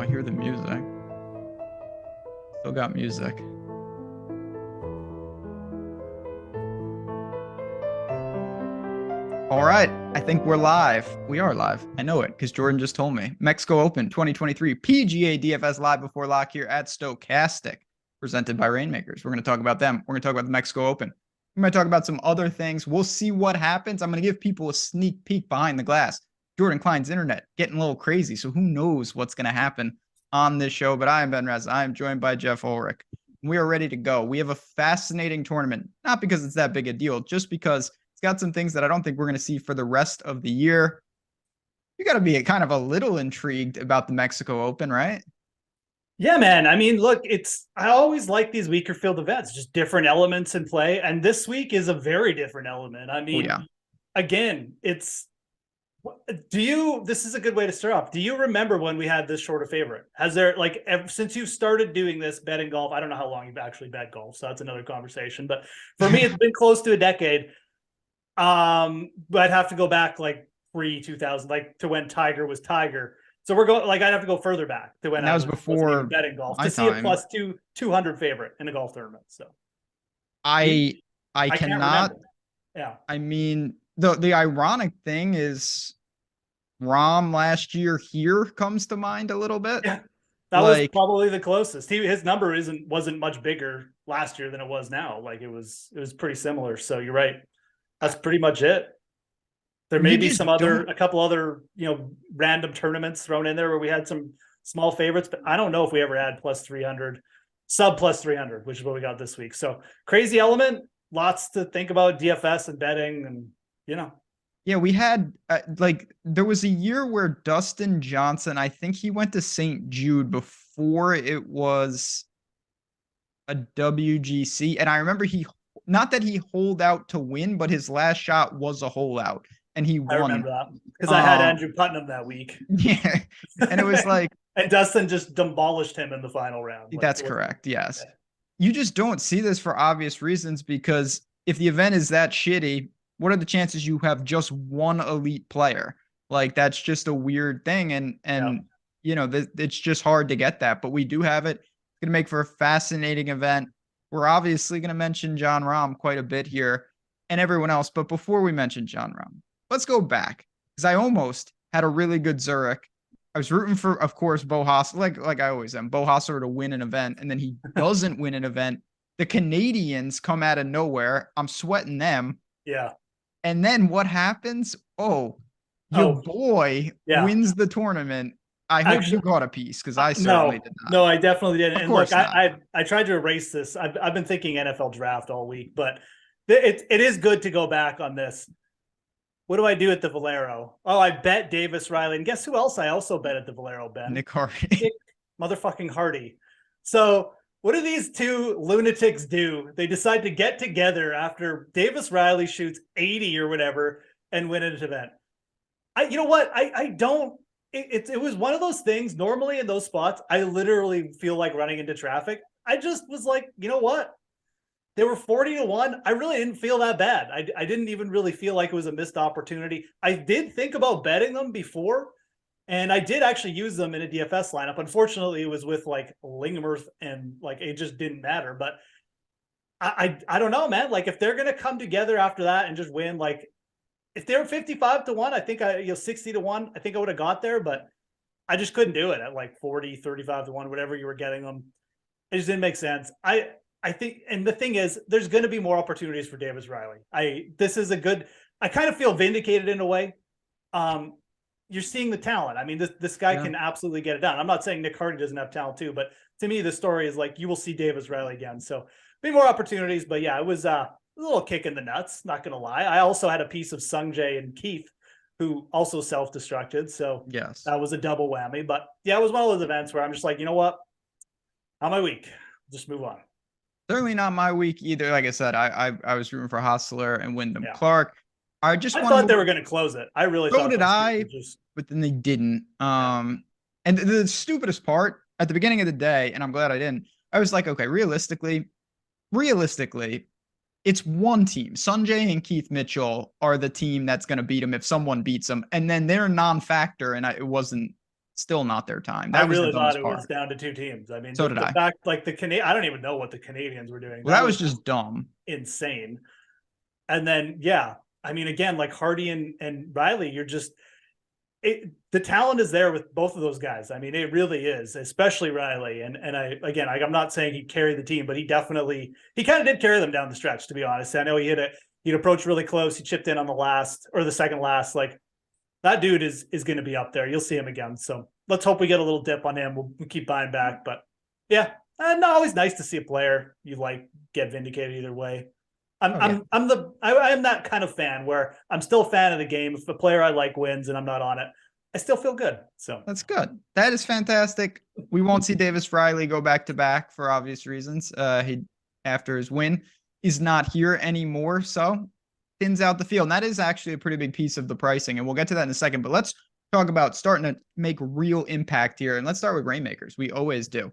I hear the music. Still got music. All right, I think we're live. We are live. I know it because Jordan just told me. Mexico Open 2023 PGA DFS live before lock here at Stokastic, presented by Reignmakers. We're going to talk about them. We're going to talk about the Mexico Open. We might talk about some other things. We'll see what happens. I'm going to give people a sneak peek behind the glass. Jordan Klein's internet getting a little crazy, so who knows what's going to happen on this show. But I am Ben Rasa. I am joined by Geoff Ulrich. We are ready to go. We have a fascinating tournament, not because it's that big a deal, just because it's got some things that I don't think we're going to see for the rest of the year. You got to be kind of a little intrigued about the Mexico Open, right? Yeah, man. I mean, look, I always like these weaker field events, just different elements in play. And this week is a very different element. I mean, again, this is a good way to start off. Do you remember when we had this short of favorite? Has there, since you started doing this betting golf, I don't know how long you've actually bet golf, so that's another conversation. But for me, it's been close to a decade. But I'd have to go back like pre-2000, to when Tiger was Tiger. So we're going, I'd have to go further back to when that was before betting golf to see a plus 200 favorite in a golf tournament. So I cannot. Yeah. I mean, the ironic thing is Rahm last year here comes to mind a little bit. Yeah. That was probably the closest. His number wasn't much bigger last year than it was now. It was pretty similar. So you're right. That's pretty much it. There may be a couple other, random tournaments thrown in there where we had some small favorites, but I don't know if we ever had plus 300, sub plus 300, which is what we got this week. So crazy element, lots to think about DFS and betting and, Yeah, we had there was a year where Dustin Johnson, I think he went to St. Jude before it was a WGC. And I remember not that he holed out to win, but his last shot was a hole out. And he won. I remember that because I had Andrew Putnam that week. Yeah. And it was and Dustin just demolished him in the final round. That's correct. Yes. Okay. You just don't see this for obvious reasons because if the event is that shitty, what are the chances you have just one elite player? That's just a weird thing. And it's just hard to get that, but we do have it. It's going to make for a fascinating event. We're obviously going to mention Jon Rahm quite a bit here and everyone else. But before we mention Jon Rahm, let's go back because I almost had a really good Zurich. I was rooting for, of course, Beau Hossler, like I always am, Beau Hossler to win an event, and then he doesn't win an event. The Canadians come out of nowhere. I'm sweating them. Yeah. And then what happens? Your boy wins the tournament. I hope you got a piece because I certainly did not. No, I definitely didn't. Of course not. I tried to erase this. I've been thinking NFL draft all week, but it is good to go back on this. What do I do at the Valero? Oh, I bet Davis Riley. And guess who else I also bet at the Valero, Ben? Nick Hardy. Nick motherfucking Hardy. So what do these two lunatics do? They decide to get together after Davis Riley shoots 80 or whatever and win an event. You know what? I don't. It was one of those things. Normally in those spots, I literally feel like running into traffic. I just was like, you know what? They were 40-1. I really didn't feel that bad. I didn't even really feel like it was a missed opportunity. I did think about betting them before, and I did actually use them in a DFS lineup. Unfortunately, it was with Lingmerth, and it just didn't matter. But I don't know, man. If they're gonna come together after that and just win, if they were 55-1, I think 60-1, I think I would have got there, but I just couldn't do it at 40, 35-1, whatever you were getting them. It just didn't make sense. I think, and the thing is, there's going to be more opportunities for Davis Riley. I kind of feel vindicated in a way. You're seeing the talent. I mean, this guy can absolutely get it done. I'm not saying Nick Hardy doesn't have talent too, but to me, the story is you will see Davis Riley again. So maybe more opportunities, but yeah, it was a little kick in the nuts. Not going to lie. I also had a piece of Sungjae and Keith, who also self-destructed. So yes, that was a double whammy. But yeah, it was one of those events where I'm just you know what? Not my week. Just move on. Certainly not my week either. Like I said, I was rooting for Hossler and Wyndham Clark. I thought they were going to close it. I really thought. So did I, but then they didn't. And the stupidest part at the beginning of the day, and I'm glad I didn't. I was like, okay, realistically, it's one team. Sungjae and Keith Mitchell are the team that's going to beat them if someone beats them, and then they're non-factor, and it wasn't still not their time. I That was the really thought dumbest it part. was down to 2 teams. I mean, So the did I. fact, like I don't even know what the Canadians were doing. Well, that was just dumb. Insane. And then, yeah, I mean, again, like Hardy and Riley, you're just the talent is there with both of those guys. I mean, it really is, especially Riley. And I'm not saying he carried the team, but he kind of did carry them down the stretch, to be honest. I know he'd approached really close. He chipped in on the last or the second last. Like that dude is going to be up there. You'll see him again. So let's hope we get a little dip on him. We'll keep buying back. But yeah, not always nice to see a player you like get vindicated either way. I am that kind of fan where I'm still a fan of the game. If a player I like wins and I'm not on it, I still feel good. So that's good. That is fantastic. We won't see Davis Riley go back to back for obvious reasons. He after his win is not here anymore, so thins out the field. And that is actually a pretty big piece of the pricing, and we'll get to that in a second. But let's talk about starting to make real impact here, and let's start with Reignmakers. We always do.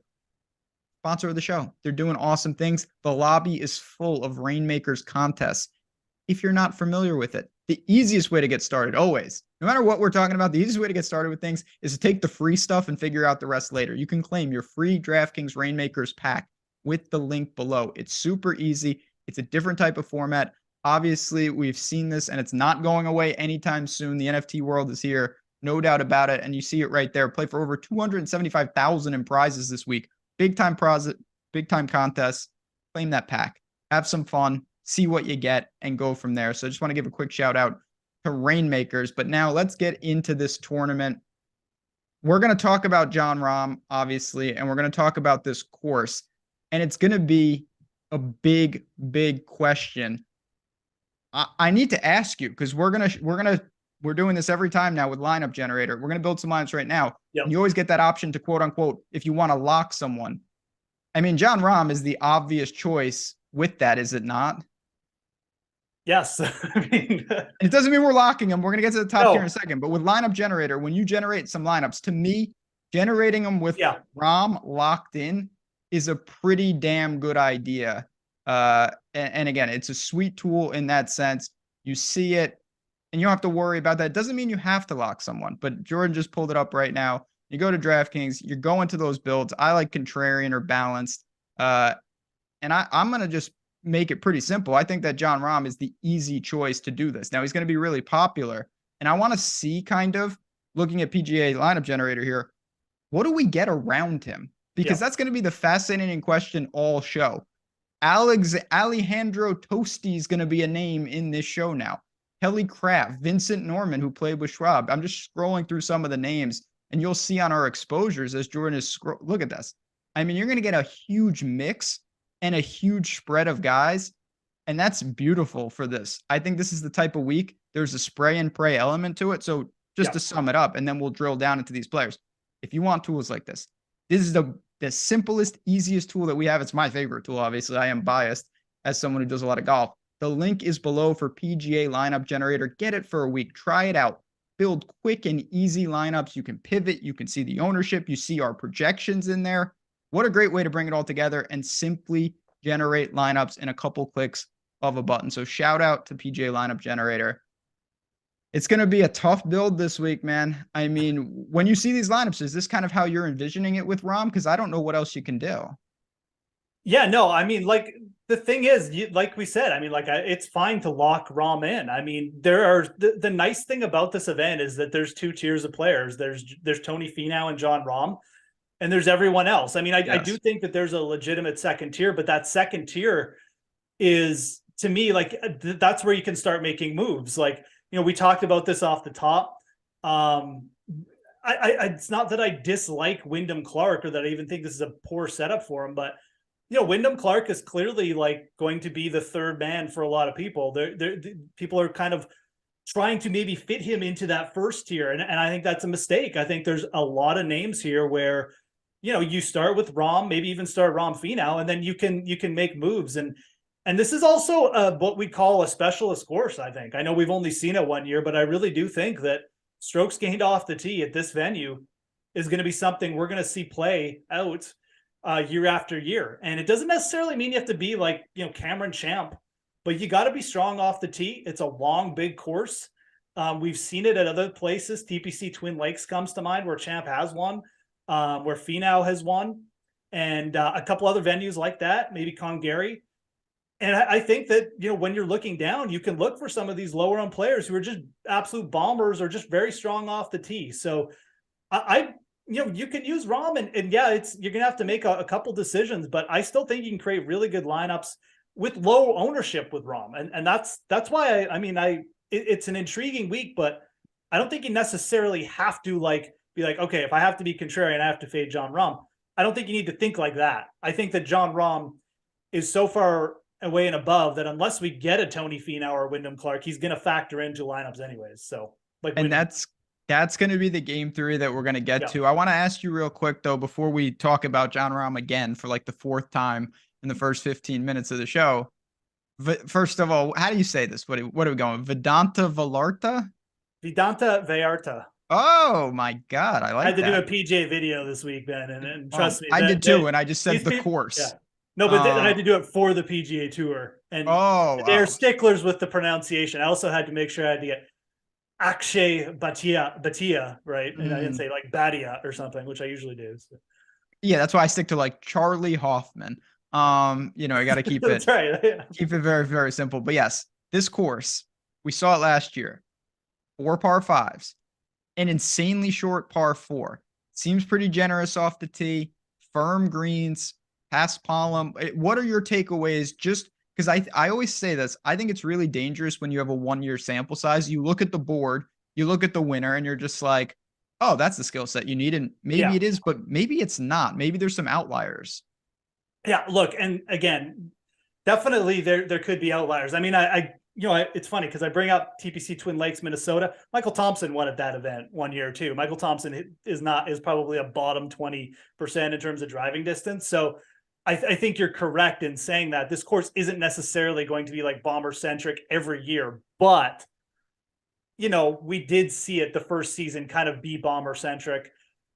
Sponsor of the show. They're doing awesome things. The lobby is full of Reignmakers contests. If you're not familiar with it, the easiest way to get started, always, no matter what we're talking about, the easiest way to get started with things is to take the free stuff and figure out the rest later. You can claim your free DraftKings Reignmakers pack with the link below. It's super easy. It's a different type of format. Obviously, we've seen this, and it's not going away anytime soon. The NFT world is here, no doubt about it, and you see it right there. Play for over 275,000 in prizes this week. Big time contests. Claim that pack. Have some fun. See what you get and go from there. So I just want to give a quick shout out to Reignmakers. But now let's get into this tournament. We're going to talk about Jon Rahm, obviously, and we're going to talk about this course. And it's going to be a big, big question. I need to ask you, because we're doing this every time now with lineup generator. We're going to build some lineups right now. Yep. And you always get that option to quote unquote, if you want to lock someone. I mean, Jon Rahm is the obvious choice with that, is it not? Yes. I mean, it doesn't mean we're locking them. We're going to get to the top tier in a second. But with lineup generator, when you generate some lineups, to me, generating them with Rahm locked in is a pretty damn good idea. And again, it's a sweet tool in that sense. You see it and you don't have to worry about that. It doesn't mean you have to lock someone, but Jordan just pulled it up right now. You go to DraftKings, you're going to those builds. I like contrarian or balanced. And I'm going to just make it pretty simple. I think that Jon Rahm is the easy choice to do this. Now he's going to be really popular. And I want to see, kind of looking at PGA lineup generator here, what do we get around him? Because that's going to be the fascinating question all show. Alejandro Tosti is going to be a name in this show now. Kelly Craft, Vincent Norman, who played with Schwab. I'm just scrolling through some of the names, and you'll see on our exposures as Jordan is look at this. I mean, you're going to get a huge mix and a huge spread of guys, and that's beautiful for this. I think this is the type of week there's a spray and pray element to it. So just to sum it up, and then we'll drill down into these players. If you want tools like this is the simplest, easiest tool that we have. It's my favorite tool. Obviously, I am biased as someone who does a lot of golf. The link is below for PGA lineup generator. Get it for a week. Try it out. Build quick and easy lineups. You can pivot. You can see the ownership. You see our projections in there. What a great way to bring it all together and simply generate lineups in a couple clicks of a button. So shout out to PGA lineup generator. It's going to be a tough build this week, man. I mean, when you see these lineups, is this kind of how you're envisioning it with Rahm? Because I don't know what else you can do. Yeah, no, I mean, like the thing is, like we said, I mean, like it's fine to lock Rahm in. I mean, there are the nice thing about this event is that there's 2 tiers of players. There's Tony Finau and Jon Rahm, and there's everyone else. I mean, I do think that there's a legitimate second tier, but that second tier is, to me, like that's where you can start making moves. Like, you know, we talked about this off the top. It's not that I dislike Wyndham Clark or that I even think this is a poor setup for him, but you know, Wyndham Clark is clearly like going to be the third man for a lot of people. People are kind of trying to maybe fit him into that first tier. And I think that's a mistake. I think there's a lot of names here where, you know, you start with Rahm, maybe even start Rahm Finau, and then you can make moves. And this is also what we call a specialist course, I think. I know we've only seen it 1 year, but I really do think that strokes gained off the tee at this venue is going to be something we're going to see play out year after year. And it doesn't necessarily mean you have to be like, you know, Cameron Champ, but you got to be strong off the tee. It's a long, big course. We've seen it at other places. TPC Twin Lakes comes to mind, where Champ has won, where Finau has won, and a couple other venues like that, maybe Congaree. And I think that, when you're looking down, you can look for some of these lower owned players who are just absolute bombers or just very strong off the tee. So you can use Rahm, and yeah, you're going to have to make a couple decisions, but I still think you can create really good lineups with low ownership with Rahm. And that's why it's an intriguing week, but I don't think you necessarily have to be like, okay, if I have to be contrarian, I have to fade Jon Rahm. I don't think you need to think like that. I think that Jon Rahm is so far away and above that unless we get a Tony Finau or Wyndham Clark, he's going to factor into lineups anyways. So and that's going to be the game theory that we're going to get to. I want to ask you real quick though, before we talk about Jon Rahm again for the fourth time in the first 15 minutes of the show. First of all, how do you say this? What are we going? Vedanta Vallarta? Vedanta Vallarta. Oh my God, I had to that. do a PGA video this week, Ben, and trust me, I did too, and I just said the course. Yeah. No, but I had to do it for the PGA Tour, and they're sticklers with the pronunciation. I also had to make sure I had to get Akshay Bhatia right, and I didn't say Badia or something, which I usually do. So. Yeah, that's why I stick to Charlie Hoffman. I got to keep it right. Yeah. Keep it very, very simple. But yes, this course, we saw it last year. 4 par 5s, an insanely short par 4. Seems pretty generous off the tee, firm greens, past Palm. What are your takeaways? Just because I always say this, I think it's really dangerous when you have a 1-year sample size. You look at the board, you look at the winner, and you're just like, oh, that's the skill set you need. And maybe it is, but maybe it's not. Maybe there's some outliers. Yeah, look, and again, definitely there could be outliers. I mean, it's funny because I bring up TPC Twin Lakes, Minnesota. Michael Thompson won at that event 1 year too. Michael Thompson is probably a bottom 20% in terms of driving distance. So I think you're correct in saying that this course isn't necessarily going to be bomber centric every year, but we did see it the first season kind of be bomber centric.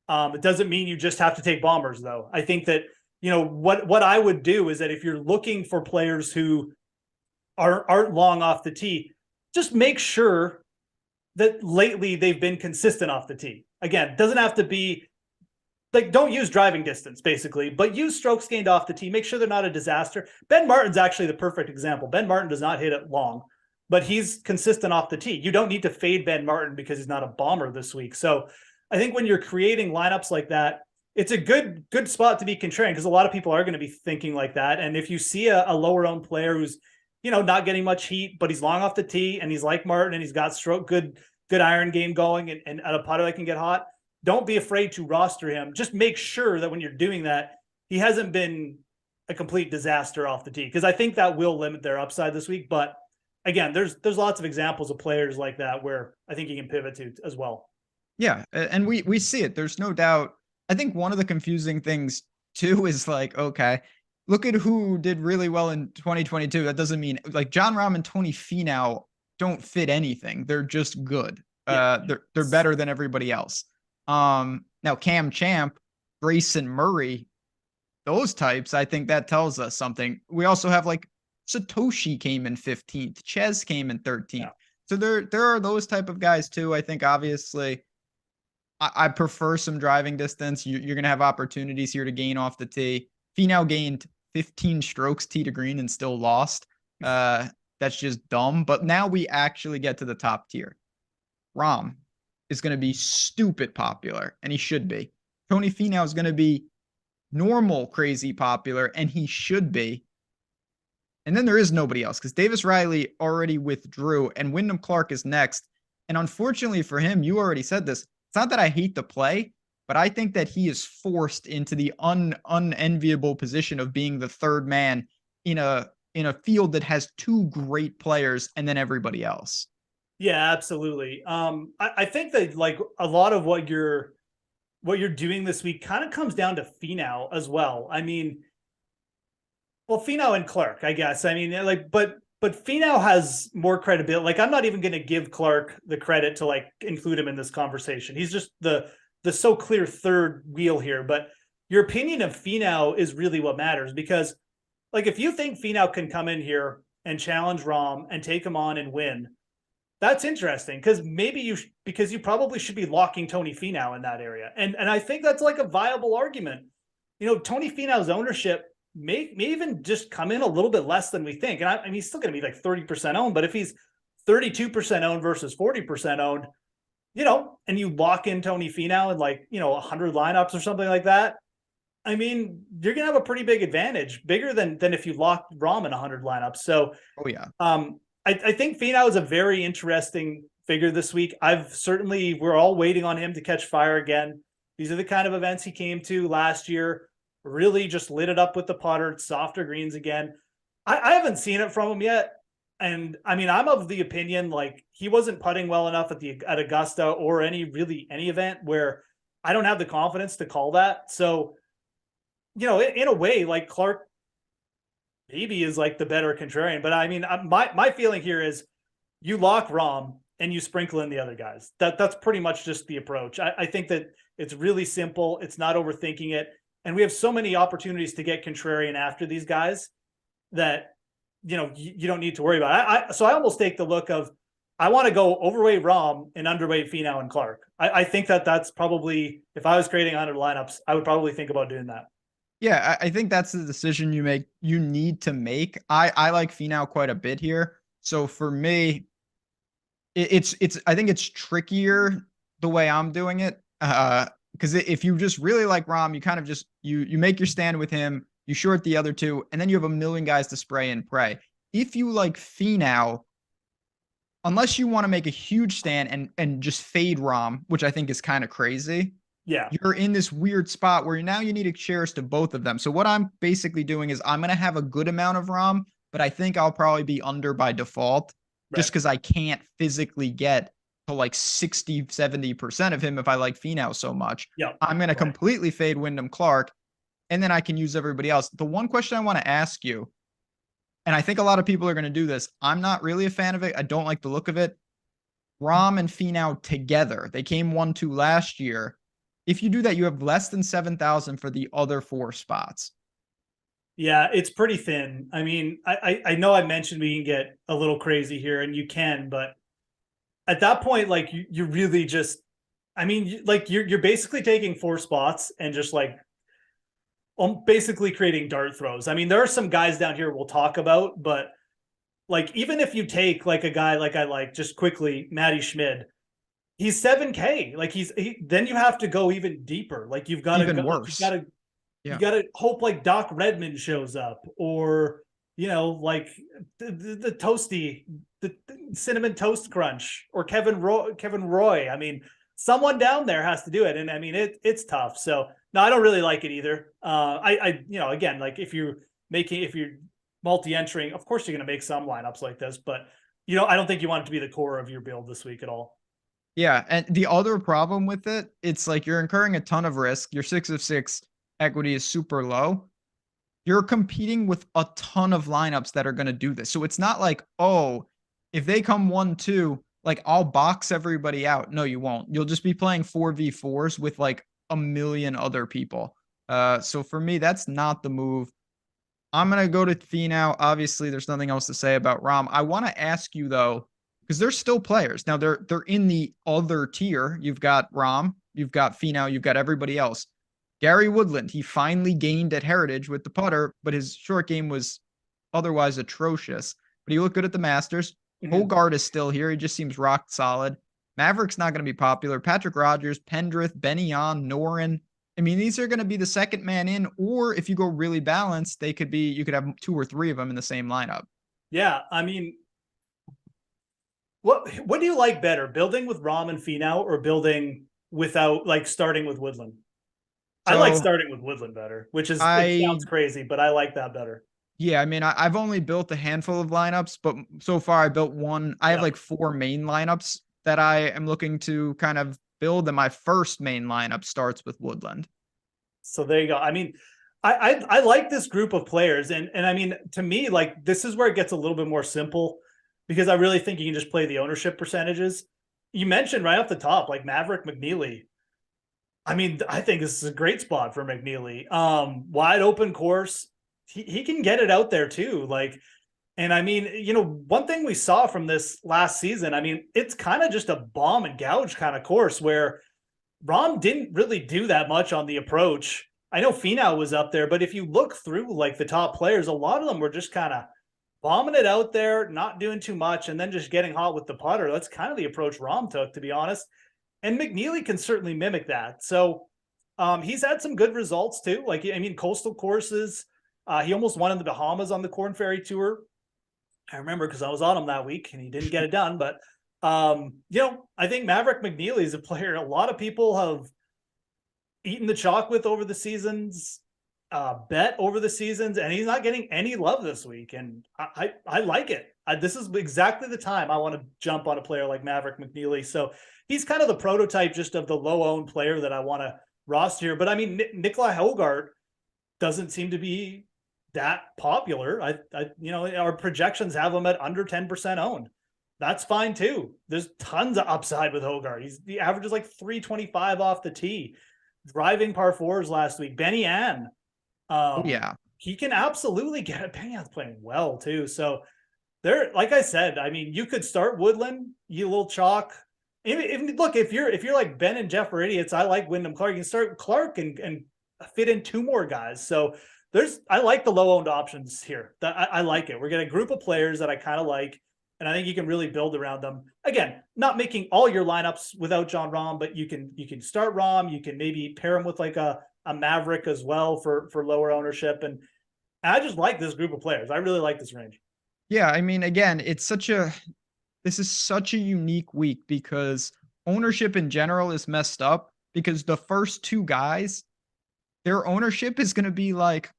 It doesn't mean you just have to take bombers though. I think that what I would do is that if you're looking for players who aren't long off the tee, just make sure that lately they've been consistent off the tee. Again, doesn't have to be don't use driving distance basically, but use strokes gained off the tee. Make sure they're not a disaster. Ben Martin's actually the perfect example. Ben Martin does not hit it long, but he's consistent off the tee. You don't need to fade Ben Martin because he's not a bomber this week. So I think when you're creating lineups like that, it's a good spot to be contrarian because a lot of people are going to be thinking like that. And if you see a lower owned player who's, not getting much heat, but he's long off the tee and he's like Martin and he's got good iron game going and a putter that can get hot, don't be afraid to roster him. Just make sure that when you're doing that, he hasn't been a complete disaster off the tee because I think that will limit their upside this week. But again, there's lots of examples of players like that where I think you can pivot to as well. Yeah, and we see it. There's no doubt. I think one of the confusing things too is okay, look at who did really well in 2022. That doesn't mean Jon Rahm and Tony Finau don't fit anything. They're just good. They're better than everybody else. Now Cam Champ, Grayson Murray, those types, I think that tells us something. We also have Satoshi came in 15th, Ches came in 13th. Yeah. So there are those type of guys too. I think obviously I prefer some driving distance. You're going to have opportunities here to gain off the tee. Finau gained 15 strokes tee to green and still lost. That's just dumb. But now we actually get to the top tier. Rahm is going to be stupid popular, and he should be. Tony Finau is going to be normal, crazy popular, and he should be. And then there is nobody else because Davis Riley already withdrew, and Wyndham Clark is next. And unfortunately for him, you already said this. It's not that I hate the play, but I think that he is forced into the unenviable position of being the third man in a field that has 2 great players and then everybody else. Yeah, absolutely. I think that a lot of what you're doing this week kind of comes down to Finau as well. I mean, well, Finau and Clark, I guess. I mean, but Finau has more credibility. I'm not even going to give Clark the credit to include him in this conversation. He's just the so clear third wheel here. But your opinion of Finau is really what matters because if you think Finau can come in here and challenge Rahm and take him on and win, That's interesting because maybe because you probably should be locking Tony Finau in that area. And I think that's like a viable argument. Tony Finau's ownership may even just come in a little bit less than we think. And I mean, he's still going to be like 30% owned, but if he's 32% owned versus 40% owned, and you lock in Tony Finau in like, 100 lineups or something like that, I mean, you're going to have a pretty big advantage, bigger than if you locked Rahm in 100 lineups. So, oh yeah. I think Finau is a very interesting figure this week. We're all waiting on him to catch fire again. These are the kind of events he came to last year, really just lit it up with the putter, softer greens again. I haven't seen it from him yet. And I mean, I'm of the opinion, like, he wasn't putting well enough at Augusta or any event where I don't have the confidence to call that. So, in a way, like, Clark maybe is like the better contrarian, but I mean, my feeling here is you lock Rahm and you sprinkle in the other guys. That's pretty much just the approach. I think that it's really simple. It's not overthinking it. And we have so many opportunities to get contrarian after these guys that, you don't need to worry about it. So I almost take the look of, I want to go overweight Rahm and underweight Finau and Clark. I think that's probably, if I was creating 100 lineups, I would probably think about doing that. Yeah, I think that's the decision you need to make. I like Finau quite a bit here. So for me, it's I think it's trickier the way I'm doing it. Because if you just really like Rahm, you kind of just you make your stand with him, you short the other two, and then you have a million guys to spray and pray. If you like Finau, unless you want to make a huge stand and just fade Rahm, which I think is kind of crazy. Yeah. You're in this weird spot where now you need to cherish to both of them. So what I'm basically doing is I'm going to have a good amount of Rahm, but I think I'll probably be under by default just because I can't physically get to like 60, 70% of him if I like Finau so much. Yeah. I'm going to completely fade Wyndham Clark, and then I can use everybody else. The one question I want to ask you, and I think a lot of people are going to do this, I'm not really a fan of it. I don't like the look of it. Rahm and Finau together. They came 1-2 last year. If you do that, you have less than 7,000 for the other 4 spots. Yeah, it's pretty thin. I mean, I know I mentioned we can get a little crazy here, and you can, but at that point, like, you really just, I mean, like, you're basically taking 4 spots and just like basically creating dart throws. I mean, there are some guys down here we'll talk about, but like, even if you take like a guy like I like, just quickly, Matty Schmid, he's 7K. Like, then you have to go even deeper. Like, you've got to worse. You got to hope like Doc Redmond shows up, or, like the toasty, the cinnamon toast crunch, or Kevin Roy. I mean, someone down there has to do it. And I mean, it's tough. So no, I don't really like it either. Again, like, if you're multi-entering, of course you're going to make some lineups like this, but I don't think you want it to be the core of your build this week at all. Yeah. And the other problem with it, it's like you're incurring a ton of risk. Your 6 of 6 equity is super low. You're competing with a ton of lineups that are going to do this. So it's not like, oh, if they come 1-2, like, I'll box everybody out. No, you won't. You'll just be playing 4v4s with like a million other people. So for me, that's not the move. I'm going to go to Finau. Obviously, there's nothing else to say about Rahm. I want to ask you, though, because they're still players. Now, they're in the other tier. You've got Rahm, you've got Finau, you've got everybody else. Gary Woodland, he finally gained at Heritage with the putter, but his short game was otherwise atrocious. But he looked good at the Masters. Hogard is still here. He just seems rock solid. Maverick's not going to be popular. Patrick Rogers, Pendrith, Benny Yon, Noren. I mean, these are going to be the second man in, or if you go really balanced, you could have 2 or 3 of them in the same lineup. Yeah. I mean, what do you like better, building with Rahm and Finau, or building without, like, starting with Woodland? So, I like starting with Woodland better, which is, it sounds crazy, but I like that better. Yeah, I mean, I've only built a handful of lineups, but so far I built one. I have like 4 main lineups that I am looking to kind of build, and my first main lineup starts with Woodland. So there you go. I mean, I like this group of players, and I mean, to me, like, this is where it gets a little bit more simple, because I really think you can just play the ownership percentages. You mentioned right off the top, like, Maverick McNeely. I mean, I think this is a great spot for McNeely. Wide open course. He can get it out there too. Like, And I mean, one thing we saw from this last season, I mean, it's kind of just a bomb and gouge kind of course where Rahm didn't really do that much on the approach. I know Finau was up there, but if you look through like the top players, a lot of them were just kind of bombing it out there, not doing too much, and then just getting hot with the putter. That's kind of the approach Rahm took, to be honest. And McNeely can certainly mimic that. So he's had some good results too. Like, I mean, coastal courses. He almost won in the Bahamas on the Corn Ferry Tour. I remember because I was on him that week and he didn't get it done. But, I think Maverick McNeely is a player a lot of people have eaten the chalk with over the seasons, bet over the seasons, and he's not getting any love this week. And I like it. This is exactly the time I want to jump on a player like Maverick McNeely. So he's kind of the prototype just of the low-owned player that I want to roster here. But I mean, Nikolai Hogart doesn't seem to be that popular. Our projections have him at under 10% owned. That's fine too. There's tons of upside with Hogart. The average is like 325 off the tee. Driving par fours last week. Benny Ann. Yeah. He can absolutely get it. Benny Ann's playing well too. So there, like I said, I mean, you could start Woodland, you little chalk. If you're like Ben and Jeff are idiots, I like Wyndham Clark. You can start Clark and fit in two more guys. So I like the low-owned options here. I like it. We're getting a group of players that I kind of like, and I think you can really build around them. Again, not making all your lineups without Jon Rahm, but you can start Rahm. You can maybe pair him with like a Maverick as well for lower ownership. And I just like this group of players. I really like this range. Yeah, I mean, again, this is such a unique week because ownership in general is messed up because the first two guys, their ownership is going to be like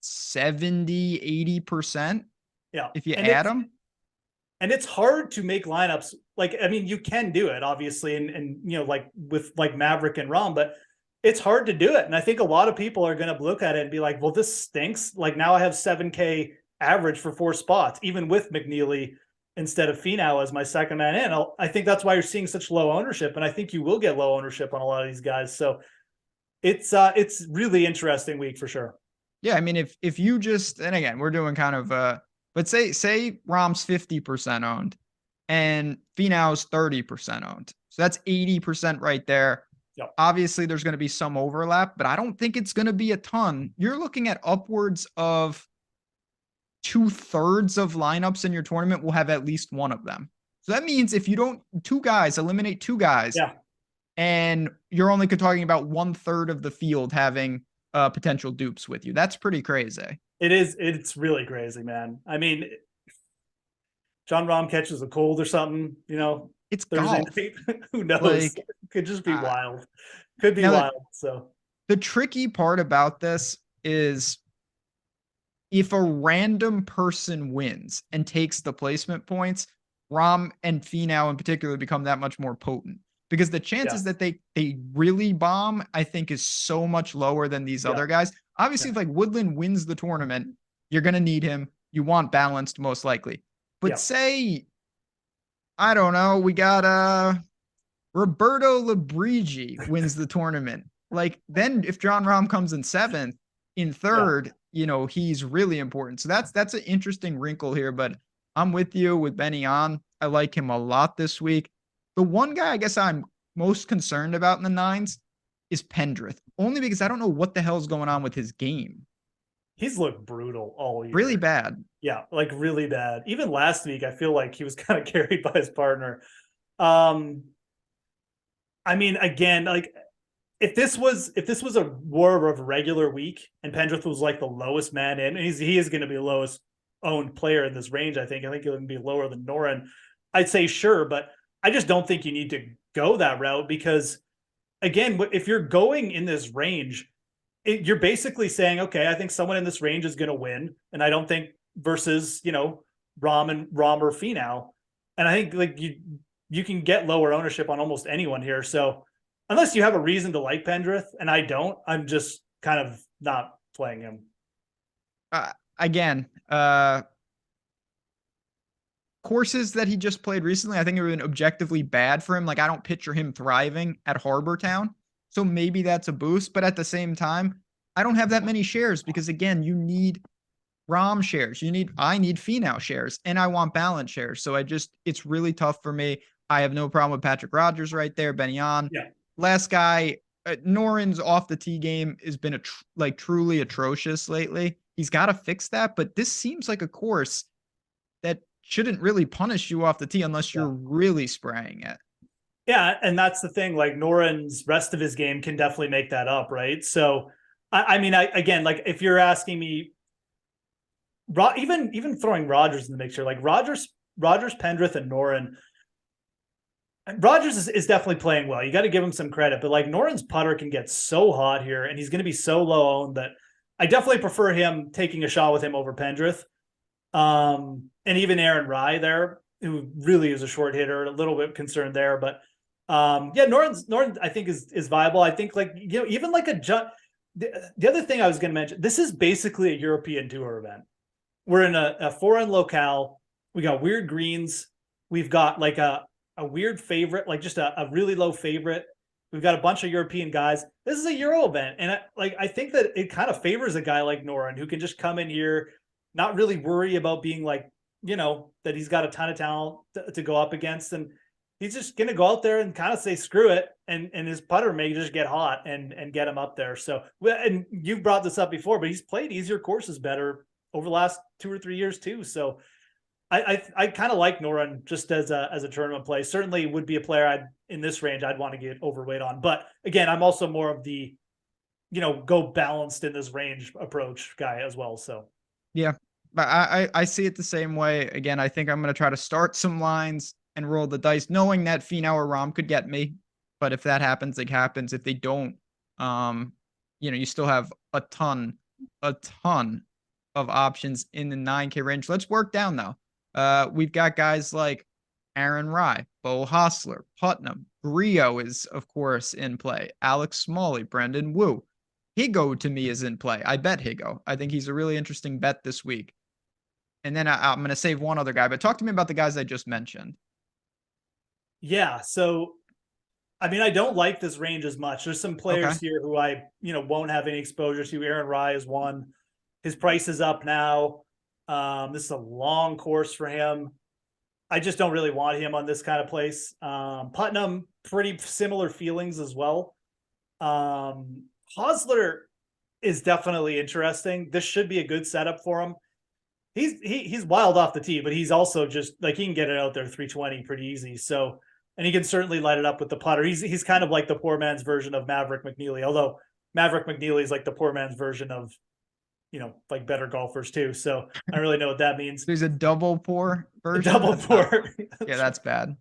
70, 80%. Yeah. If you add them. And it's hard to make lineups. Like, I mean, you can do it obviously. And like with like Maverick and Rahm, but it's hard to do it. And I think a lot of people are going to look at it and be like, well, this stinks. Like now I have 7K average for 4 spots, even with McNeely instead of Finau as my second man in. I think that's why you're seeing such low ownership. And I think you will get low ownership on a lot of these guys. So it's really interesting week for sure. Yeah. I mean, if you just, and again, we're doing kind of, but say Rahm's 50% owned and Finau's 30% owned. So that's 80% right there. Yep. Obviously there's going to be some overlap, but I don't think it's going to be a ton. You're looking at upwards of 2/3 of lineups in your tournament will have at least one of them. So that means if you don't, eliminate two guys. Yeah. And you're only talking about 1/3 of the field having potential dupes with you. That's pretty crazy. It is. It's really crazy, man. I mean, Jon Rahm catches a cold or something, it's Thursday night. Who knows? Like, could just be wild. Could be wild. So the tricky part about this is if a random person wins and takes the placement points, Rahm and Finau in particular become that much more potent because the chances that they really bomb, I think, is so much lower than these other guys. Obviously, if like Woodland wins the tournament, you're going to need him. You want balanced most likely. But say, I don't know, we got Roberto Labrigi wins the tournament. Like then if Jon Rahm comes in 7th, in 3rd, he's really important. So that's an interesting wrinkle here, but I'm with you with Benny on. I like him a lot this week. The one guy I guess I'm most concerned about in the 9s is Pendrith, only because I don't know what the hell's going on with his game. He's looked brutal all year. Really bad. Yeah, like really bad. Even last week, I feel like he was kind of carried by his partner. I mean, again, like if this was a more of a regular week and Pendrith was like the lowest man in, and he is going to be the lowest owned player in this range. I think he'll be lower than Noren. I'd say sure, but I just don't think you need to go that route because, again, if you're going in this range, you're basically saying, okay, I think someone in this range is going to win, and I don't think versus Rahm or Finau, and I think like you can get lower ownership on almost anyone here. So unless you have a reason to like Pendrith, and I don't, I'm just kind of not playing him. Again, courses that he just played recently, I think have been objectively bad for him. Like I don't picture him thriving at Harbor Town. So maybe that's a boost. But at the same time, I don't have that many shares because again, you need Rom shares. I need Finau shares, and I want balance shares. So it's really tough for me. I have no problem with Patrick Rogers right there. Benyon. Yeah. Last guy, Noren's off the tee game has been truly atrocious lately. He's got to fix that, but this seems like a course that shouldn't really punish you off the tee unless you're really spraying it. Yeah, and that's the thing. Like Noren's rest of his game can definitely make that up, right? So, I mean, again, like if you're asking me, even throwing Rogers in the mix here, like Rogers, Pendrith, and Noren. Rogers is definitely playing well. You got to give him some credit, but like Noren's putter can get so hot here, and he's going to be so low owned that I definitely prefer him taking a shot with him over Pendrith. And even Aaron Rai there, who really is a short hitter, a little bit concerned there, but yeah, Noren I think is viable. I think like, you know, even like the other thing I was going to mention, this is basically a European tour event. We're in a foreign locale. We got weird greens. We've got like a weird favorite, like just a really low favorite. We've got a bunch of European guys. This is a Euro event. And I think that it kind of favors a guy like Noren who can just come in here, not really worry about being like, you know, that he's got a ton of talent to go up against. And he's just going to go out there and kind of say, screw it. And his putter may just get hot and get him up there. So, and you've brought this up before, but he's played easier courses better over the last 2 or 3 years too. So I kind of like Noren just as a tournament play. Certainly would be a player in this range I'd want to get overweight on. But again, I'm also more of the, you know, go balanced in this range approach guy as well. So yeah, but I see it the same way. Again, I think I'm going to try to start some lines and roll the dice, knowing that Finau or Rom could get me. But if that happens, it happens. If they don't, you know, you still have a ton of options in the 9K range. Let's work down though. We've got guys like Aaron Rai, Bo Hostler, Putnam, Grillo is of course in play. Alex Smalley, Brendan Wu. Higo to me is in play. I bet Higo. I think he's a really interesting bet this week. And then I'm going to save one other guy, but talk to me about the guys I just mentioned. Yeah. So, I mean, I don't like this range as much. There's some players here who I, you know, won't have any exposure to. Aaron Rai is one. His price is up now. This is a long course for him. I just don't really want him on this kind of place. Putnam, pretty similar feelings as well. Hosler is definitely interesting. This should be a good setup for him. He's wild off the tee, but he's also just like he can get it out there 320 pretty easy. So, and he can certainly light it up with the putter. He's kind of like the poor man's version of Maverick McNeely, although Maverick McNeely is like the poor man's version of, you know, like better golfers too. So I don't really know what that means. There's a double poor version. Double poor. Yeah, that's bad.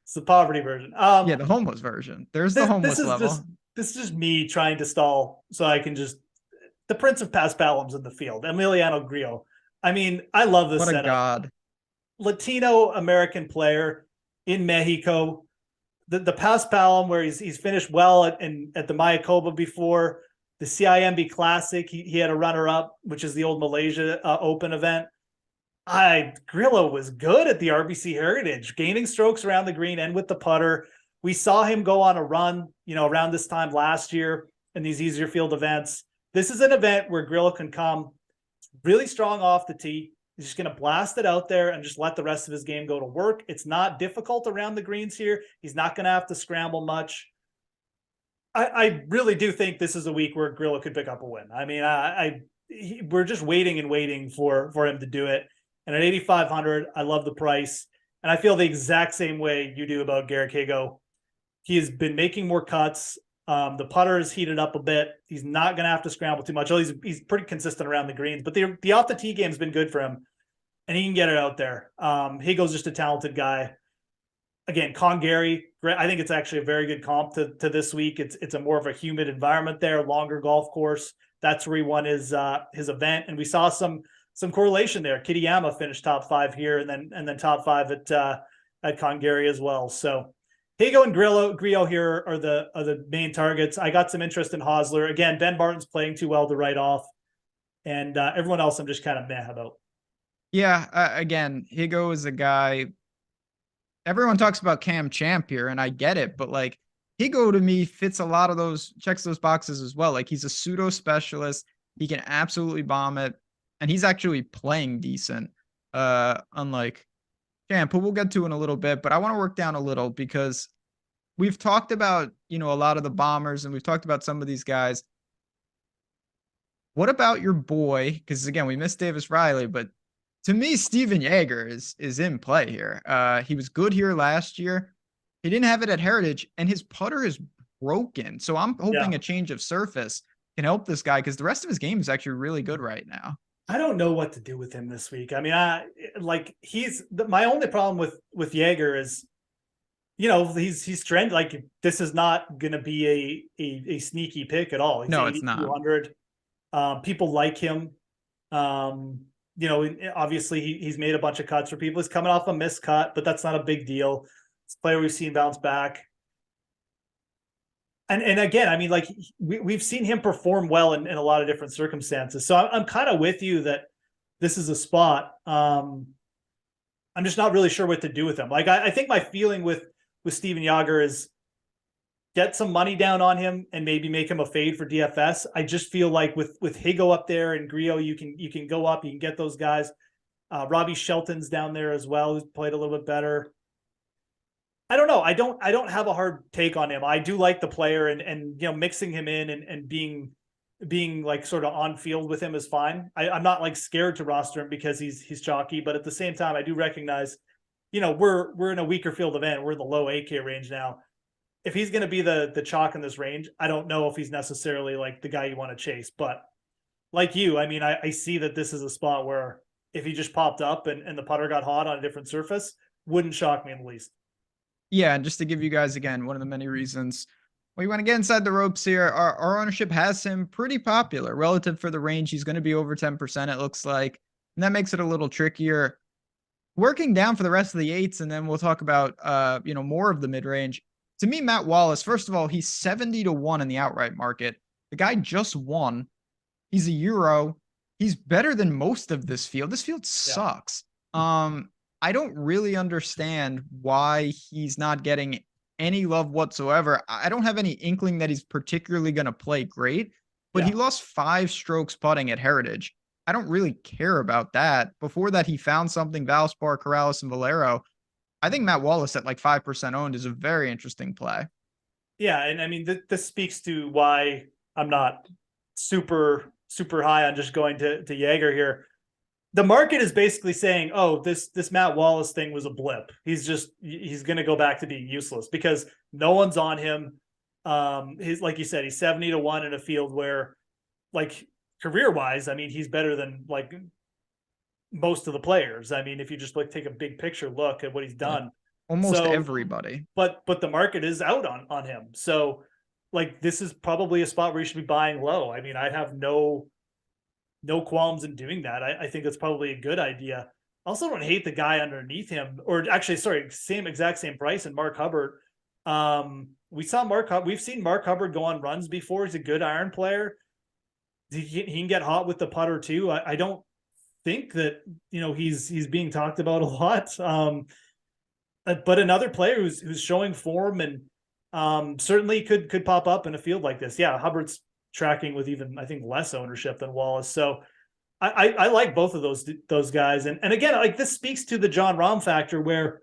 It's the poverty version. Yeah, the homeless version. There's the homeless level. This is just me trying to stall so I can just the Prince of Paspalum's in the field, Emiliano Grillo. I mean, I love this setup. What a god. Latino American player in Mexico. The Paspalum where he's finished well at the Mayakoba before. The CIMB Classic, he had a runner-up, which is the old Malaysia Open event. Grillo was good at the RBC Heritage, gaining strokes around the green and with the putter. We saw him go on a run, you know, around this time last year in these easier field events. This is an event where Grillo can come really strong off the tee. He's just going to blast it out there and just let the rest of his game go to work. It's not difficult around the greens here. He's not going to have to scramble much. I really do think this is a week where Grillo could pick up a win. I mean, we're just waiting and waiting for him to do it. And at 8,500, I love the price. And I feel the exact same way you do about Garrick Higo. He has been making more cuts. The putter is heated up a bit. He's not going to have to scramble too much. He's pretty consistent around the greens, but the off the tee game has been good for him, and he can get it out there. Higo's just a talented guy. Again, Gary, I think it's actually a very good comp to this week. It's a more of a humid environment there, longer golf course. That's where he won his event, and we saw some correlation there. Kitayama finished top 5 here, and then top 5 at Gary as well. So Higo and Grillo here are the main targets. I got some interest in Hosler. Again, Ben Barton's playing too well to write off, and everyone else I'm just kind of meh about. Yeah, again, Higo is a guy. Everyone talks about Cam Champ here, and I get it, but like Higo to me fits a lot of checks those boxes as well. Like he's a pseudo specialist. He can absolutely bomb it. and he's actually playing decent, unlike Champ, who we'll get to in a little bit. But I want to work down a little because we've talked about, a lot of the bombers, and we've talked about some of these guys. What about your boy? Because again, we missed Davis Riley, but to me, Steven Jaeger is in play here. He was good here last year. He didn't have it at Heritage, and his putter is broken. So I'm hoping a change of surface can help this guy, because the rest of his game is actually really good right now. I don't know what to do with him this week. I mean, my only problem with Jaeger is, he's trend. Like, this is not going to be a sneaky pick at all. He's no, it's not. 200. People like him. Obviously he's made a bunch of cuts for people. He's coming off a missed cut, but that's not a big deal. It's a player we've seen bounce back. And again, I mean, like, we've seen him perform well in a lot of different circumstances. So I'm kind of with you that this is a spot. I'm just not really sure what to do with him. Like, I think my feeling with Steven Jaeger is get some money down on him and maybe make him a fade for DFS. I just feel like with Higo up there and Griot, you can go up, you can get those guys. Robbie Shelton's down there as well, who's played a little bit better. I don't know. I don't have a hard take on him. I do like the player, and mixing him in and being like sort of on field with him is fine. I'm not like scared to roster him because he's chalky, but at the same time, I do recognize, we're in a weaker field event. We're in the low 8K range now. If he's going to be the chalk in this range, I don't know if he's necessarily like the guy you want to chase. But like you, I mean, I see that this is a spot where if he just popped up and the putter got hot on a different surface, wouldn't shock me in the least. Yeah, and just to give you guys, again, one of the many reasons we want to get inside the ropes here, our ownership has him pretty popular relative for the range. He's going to be over 10%, it looks like, and that makes it a little trickier. Working down for the rest of the eights, and then we'll talk about more of the mid-range. To me, Matt Wallace, first of all, he's 70-1 in the outright market. The guy just won. He's a Euro. He's better than most of this field. This field sucks. I don't really understand why he's not getting any love whatsoever. I don't have any inkling that he's particularly going to play great, but he lost 5 strokes putting at Heritage. I don't really care about that. Before that, he found something, Valspar, Corrales, and Valero. I think Matt Wallace at like 5% owned is a very interesting play. Yeah, and I mean, this speaks to why I'm not super high on just going to Jaeger here. The market is basically saying, oh, this Matt Wallace thing was a blip. He's going to go back to being useless because no one's on him. He's, like you said, he's 70-1 in a field where, like, career-wise, I mean, he's better than like most of the players. I mean, if you just take a big picture look at what he's done, almost everybody. But the market is out on him. So, like, this is probably a spot where you should be buying low. I mean, I have no qualms in doing that. I think it's probably a good idea. I also don't hate the guy underneath him, or actually, sorry, exact same price, and Mark Hubbard. We've seen Mark Hubbard go on runs before. He's a good iron player. He can get hot with the putter too. I don't think that he's being talked about a lot. But another player who's showing form and certainly could pop up in a field like this. Yeah, Hubbard's tracking with even, I think, less ownership than Wallace. So I like both of those guys. And again, like, this speaks to the John Rahm factor, where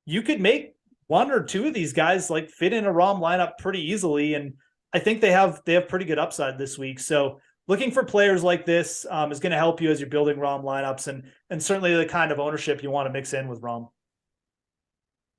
you could make one or two of these guys like fit in a Rahm lineup pretty easily. And I think they have pretty good upside this week. So looking for players like this is going to help you as you're building Rahm lineups, and certainly the kind of ownership you want to mix in with Rahm.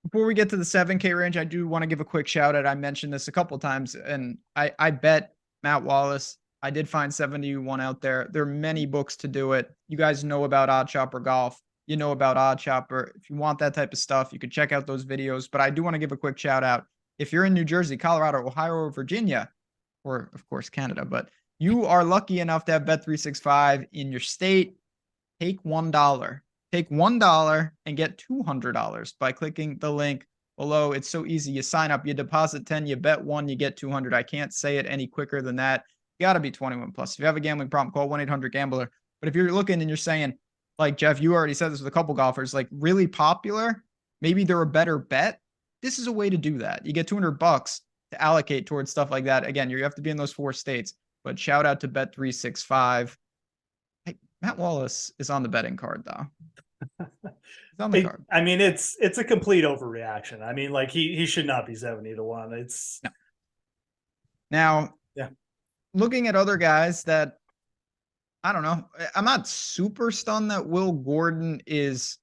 Before we get to the 7K range, I do want to give a quick shout out. I mentioned this a couple of times, and I bet Matt Wallace. I did find 71 out there. There are many books to do it. You guys know about Odd Chopper Golf. You know about Odd Chopper. If you want that type of stuff, you could check out those videos. But I do want to give a quick shout out. If you're in New Jersey, Colorado, Ohio, or Virginia, or of course Canada, but you are lucky enough to have Bet365 in your state, take $1. Take $1 and get $200 by clicking the link below. It's so easy. You sign up, you deposit 10, you bet 1, you get 200. I can't say it any quicker than that. You got to be 21 plus. If you have a gambling problem, call 1-800-GAMBLER. But if you're looking and you're saying, like, Jeff, you already said this with a couple golfers, like, really popular, maybe they're a better bet. This is a way to do that. You get $200 to allocate towards stuff like that. Again, you have to be in those 4 states, but shout out to Bet365. Matt Wallace is on the betting card though. He's on the card. I mean, it's a complete overreaction. I mean, like he should not be 70-1. It's no. Now, yeah. Looking at other guys that I don't know, I'm not super stunned that Will Gordon is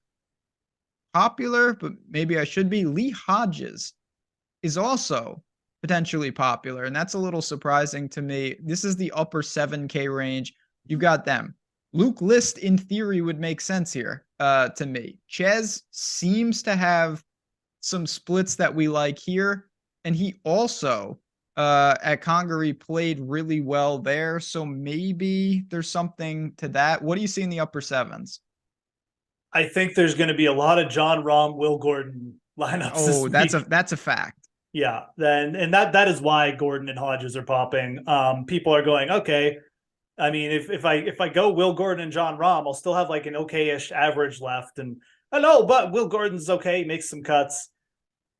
popular, but maybe I should be. Lee Hodges is also potentially popular, and that's a little surprising to me. This is the upper 7K range. You've got them. Luke List, in theory, would make sense here to me. Ches seems to have some splits that we like here, and he also at Congaree played really well there, so maybe there's something to that. What do you see in the upper sevens? I think there's going to be a lot of John Rahm, Will Gordon lineups. Oh, that's a fact. Yeah, and that is why Gordon and Hodges are popping. People are going, okay. I mean, if I go Will Gordon and John Rahm, I'll still have like an okay-ish average left. And I know, but Will Gordon's okay, he makes some cuts.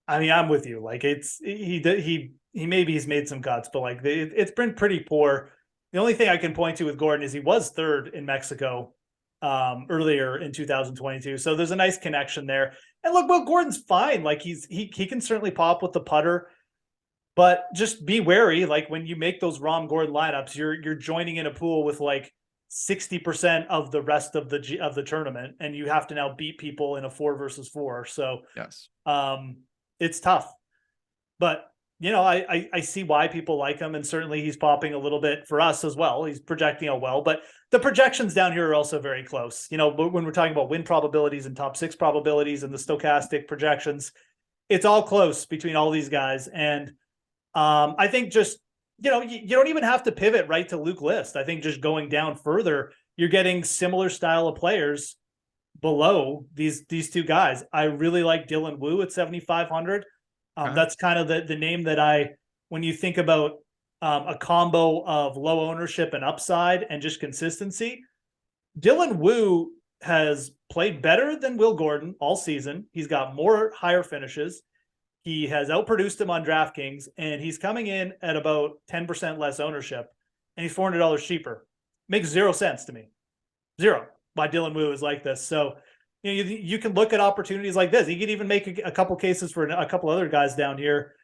I mean, I'm with you. Like he maybe he's made some cuts, but like it's been pretty poor. The only thing I can point to with Gordon is he was third in Mexico earlier in 2022. So there's a nice connection there. And look, Will Gordon's fine. Like he can certainly pop with the putter, but just be wary. Like when you make those Rahm Gordon lineups, you're joining in a pool with like 60% of the rest of the tournament, and you have to now beat people in a 4 versus 4. So yes, it's tough. But I see why people like him, and certainly he's popping a little bit for us as well. He's projecting out well, but the projections down here are also very close. When we're talking about win probabilities and top 6 probabilities and the Stokastic projections, it's all close between all these guys. And I think just, you don't even have to pivot right to Luke List. I think just going down further, you're getting similar style of players below these two guys. I really like Dylan Wu at 7,500. That's kind of the name that when you think about a combo of low ownership and upside and just consistency, Dylan Wu has played better than Will Gordon all season. He's got more higher finishes. He has outproduced him on DraftKings, and he's coming in at about 10% less ownership, and he's $400 cheaper. Makes zero sense to me. Zero. Why Dylan Wu is like this. So you can look at opportunities like this. You could even make a couple cases for a couple other guys down here.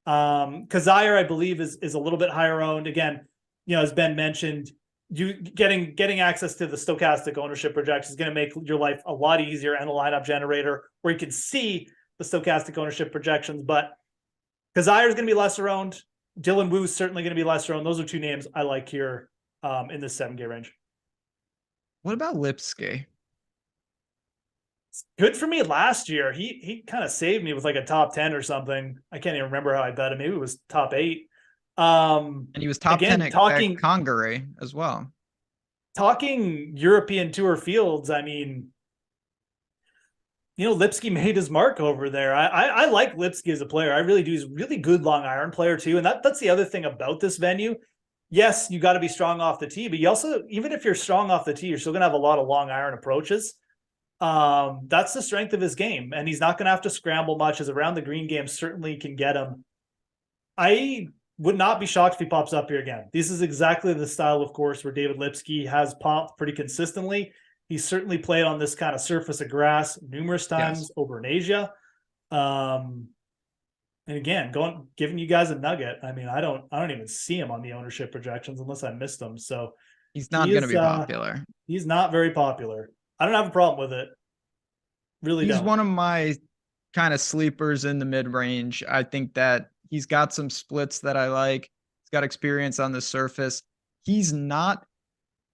Kazire, I believe, is a little bit higher owned. Again, as Ben mentioned, you getting access to the Stokastic ownership projections is going to make your life a lot easier, and a lineup generator where you can see the Stokastic ownership projections. But Kazire is going to be lesser owned. Dylan Wu is certainly going to be lesser owned. Those are two names I like here in this 7K range. What about Lipsky? Good for me last year. He kind of saved me with like a top 10 or something. I can't even remember how I bet him. Maybe it was top 8. And he was top 10 at Congaree as well. Talking European Tour fields, I mean, Lipsky made his mark over there. I like Lipsky as a player. I really do. He's a really good long iron player too. And that's the other thing about this venue. Yes, you got to be strong off the tee, but you also, even if you're strong off the tee, you're still going to have a lot of long iron approaches. That's the strength of his game, and he's not going to have to scramble much, as around the green game certainly can get him. I would not be shocked if he pops up here again. This is exactly the style of course where David Lipsky has popped pretty consistently. He's certainly played on this kind of surface of grass numerous times over in Asia. And again, giving you guys a nugget. I mean, I don't even see him on the ownership projections unless I missed them. So he's not going to be popular. He's not very popular. I don't have a problem with it. Really don't. He's one of my kind of sleepers in the mid-range. I think that he's got some splits that I like. He's got experience on the surface. He's not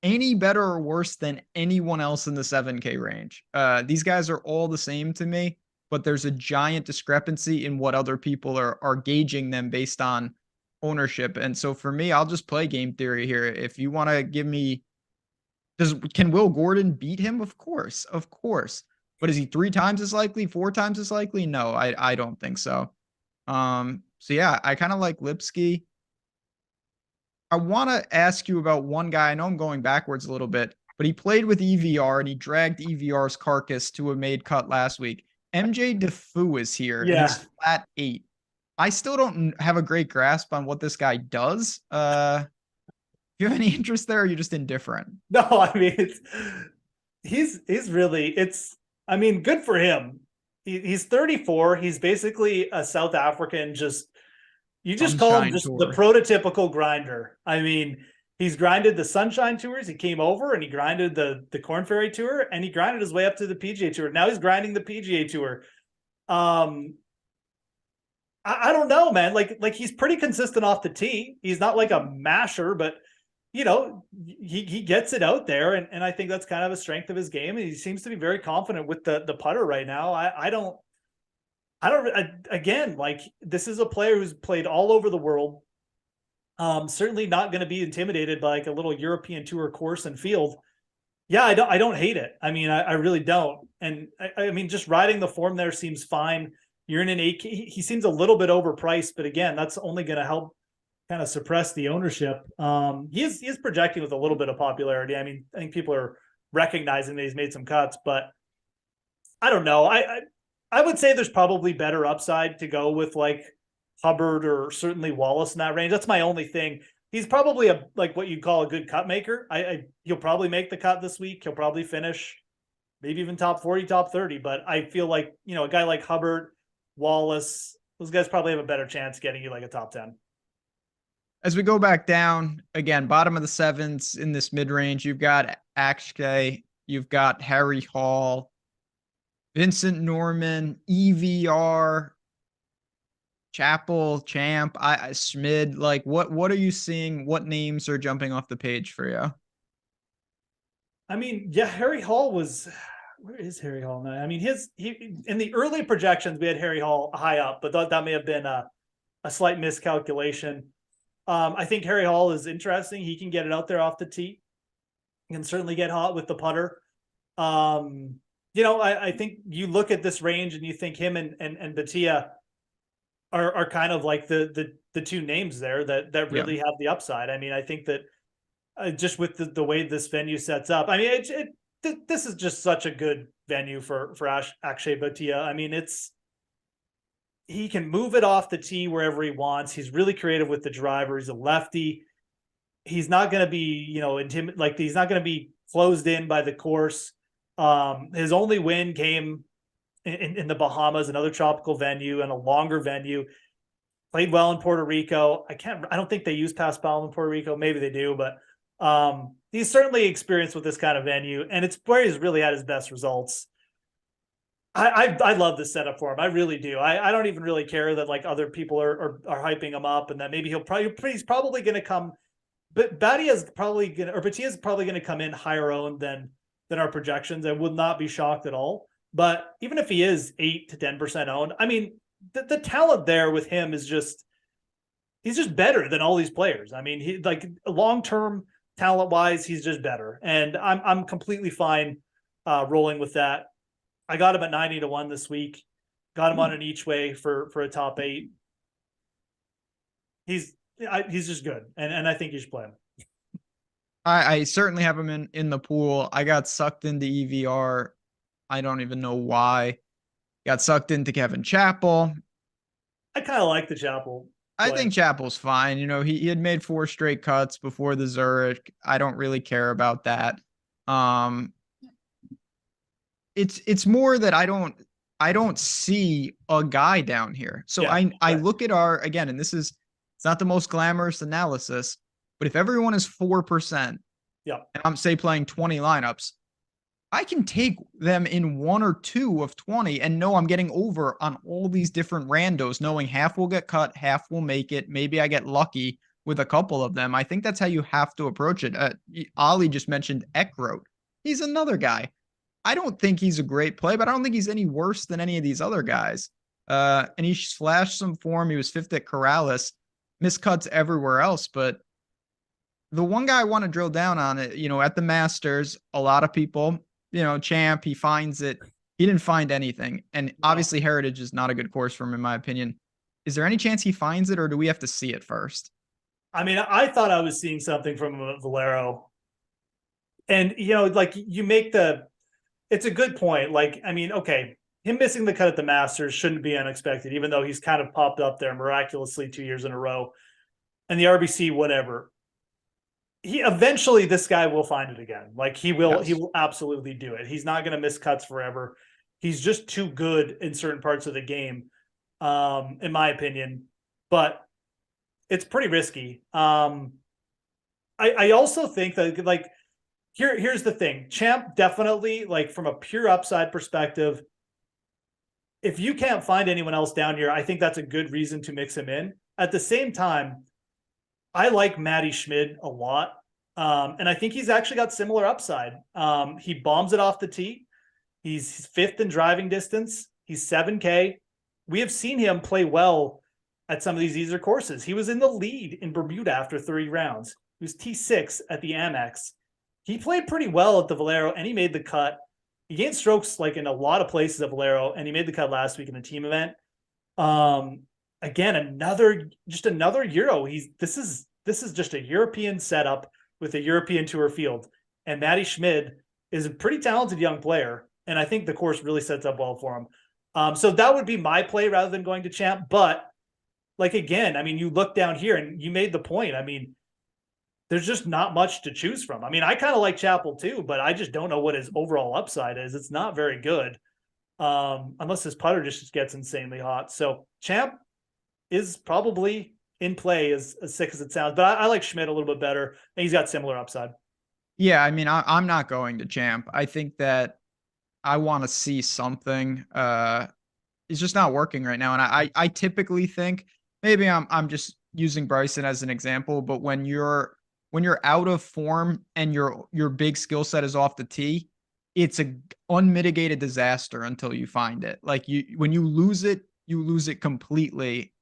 any better or worse than anyone else in the 7K range. These guys are all the same to me, but there's a giant discrepancy in what other people are gauging them based on ownership. And so for me, I'll just play game theory here. If you want to give me, can Will Gordon beat him? Of course. But is he 3 times as likely, 4 times as likely? No, I don't think so. So yeah, I kind of like Lipsky. I want to ask you about one guy. I know I'm going backwards a little bit, but he played with EVR and he dragged EVR's carcass to a made cut last week. MJ Defoe is here. Yeah. And he's flat 8. I still don't have a great grasp on what this guy does. Do you have any interest there, or are you just indifferent? No, I mean, he's really, I mean, good for him. He's 34. He's basically a South African, you just call him Sunshine just the Tour. prototypical grinder. I mean, he's grinded the Sunshine Tours. He came over and he grinded the Corn Ferry Tour, and he grinded his way up to the PGA Tour. Now he's grinding the PGA Tour. I don't know, man. Like he's pretty consistent off the tee. He's not like a masher, but he gets it out there, and I think that's kind of a strength of his game. And he seems to be very confident with the putter right now. Again, like, this is a player who's played all over the world. Certainly not going to be intimidated by like a little European Tour course and field. Yeah, I don't hate it. I mean, I really don't. And I mean, just riding the form there seems fine. You're in an 8K. He seems a little bit overpriced, but again, that's only going to help kind of suppress the ownership. He is projecting with a little bit of popularity. I mean, I think people are recognizing that he's made some cuts, but I don't know. I would say there's probably better upside to go with like Hubbard or certainly Wallace in that range. That's my only thing. He's probably like what you'd call a good cut maker. He'll probably make the cut this week. He'll probably finish maybe even top 40, top 30. But I feel like, a guy like Hubbard, Wallace, those guys probably have a better chance getting you like a top 10. As we go back down, again, bottom of the sevens in this mid-range, you've got Akshay, you've got Harry Hall, Vincent Norman, EVR, Chappell, Champ, Schmid. Like, what are you seeing? What names are jumping off the page for you? I mean, yeah, Harry Hall was. Where is Harry Hall now? I mean, he in the early projections we had Harry Hall high up, but that may have been a slight miscalculation. I think Harry Hall is interesting. He can get it out there off the tee. He can certainly get hot with the putter. I think you look at this range and you think him and Batia are kind of like the two names there that really have the upside. I mean, I think that just with the way this venue sets up, I mean, this is just such a good venue for Akshay Bhatia. I mean, he can move it off the tee wherever he wants. He's really creative with the driver. He's a lefty. He's not going to be, he's not going to be closed in by the course. His only win came in the Bahamas, another tropical venue and a longer venue. Played well in Puerto Rico. I don't think they use Paspalum in Puerto Rico. Maybe they do, but he's certainly experienced with this kind of venue, and it's where he's really had his best results. I love this setup for him. I really do. I don't even really care that like other people are hyping him up, and that maybe he's probably going to come, but Batia's probably going to, or Batia's probably going to come in higher owned than our projections. I would not be shocked at all. But even if he is 8 to 10% owned, I mean, the talent there with him is he's just better than all these players. I mean, he like long-term talent wise, he's just better. And I'm completely fine rolling with that. I got him at 90 to 1 this week. Got him on an each way for a top 8. He's just good. And I think you should play him. I certainly have him in the pool. I got sucked into EVR. I don't even know why. Got sucked into Kevin Chappell. I kind of like the Chappell. I think Chappell's fine. He had made 4 straight cuts before the Zurich. I don't really care about that. It's more that I don't see a guy down here. So I look at again, and it's not the most glamorous analysis, but if everyone is 4%, and I'm say playing 20 lineups, I can take them in 1 or 2 of 20 and know I'm getting over on all these different randos, knowing half will get cut, half will make it. Maybe I get lucky with a couple of them. I think that's how you have to approach it. Ali just mentioned Eckroat. He's another guy. I don't think he's a great play, but I don't think he's any worse than any of these other guys. And he flashed some form. He was 5th at Corrales, missed cuts everywhere else. But the one guy I want to drill down on it, at the Masters, a lot of people, Champ, he finds it. He didn't find anything. And obviously Heritage is not a good course for him, in my opinion. Is there any chance he finds it, or do we have to see it first? I mean, I thought I was seeing something from Valero. And, you make it's a good point. Like, I mean, okay, him missing the cut at the Masters shouldn't be unexpected, even though he's kind of popped up there miraculously 2 years in a row. And the RBC, whatever. eventually this guy will find it again. Like he will Yes. absolutely do it. He's not going to miss cuts forever. He's just too good in certain parts of the game, in my opinion. But it's pretty risky. I also think that like here's the thing. Champ definitely, like from a pure upside perspective, if you can't find anyone else down here, I think that's a good reason to mix him in. At the same time, I like Matty Schmid a lot. And I think he's actually got similar upside. He bombs it off the tee. He's fifth in driving distance. He's 7K. We have seen him play well at some of these easier courses. He was in the lead in Bermuda after 30 rounds. He was T6 at the Amex. He played pretty well at the Valero, and he made the cut. He gained strokes like in a lot of places at Valero, and he made the cut last week in the team event. Again, another Euro. This is just a European setup with a European tour field. And Matty Schmid is a pretty talented young player, and I think the course really sets up well for him. So that would be my play rather than going to Champ. But like again, I mean, you look down here and you made the point. I mean, there's just not much to choose from. I mean, I kind of like Chappell too, but I just don't know what his overall upside is. It's not very good, unless his putter just gets insanely hot. So Champ is probably in play as sick as it sounds, but I like Schmidt a little bit better, and he's got similar upside. Yeah, I mean, I'm not going to Champ. I think that I want to see something. It's just not working right now, and I typically think maybe I'm just using Bryson as an example, but when you're out of form and your big skill set is off the tee, it's a unmitigated disaster until you find it. Like when you lose it completely.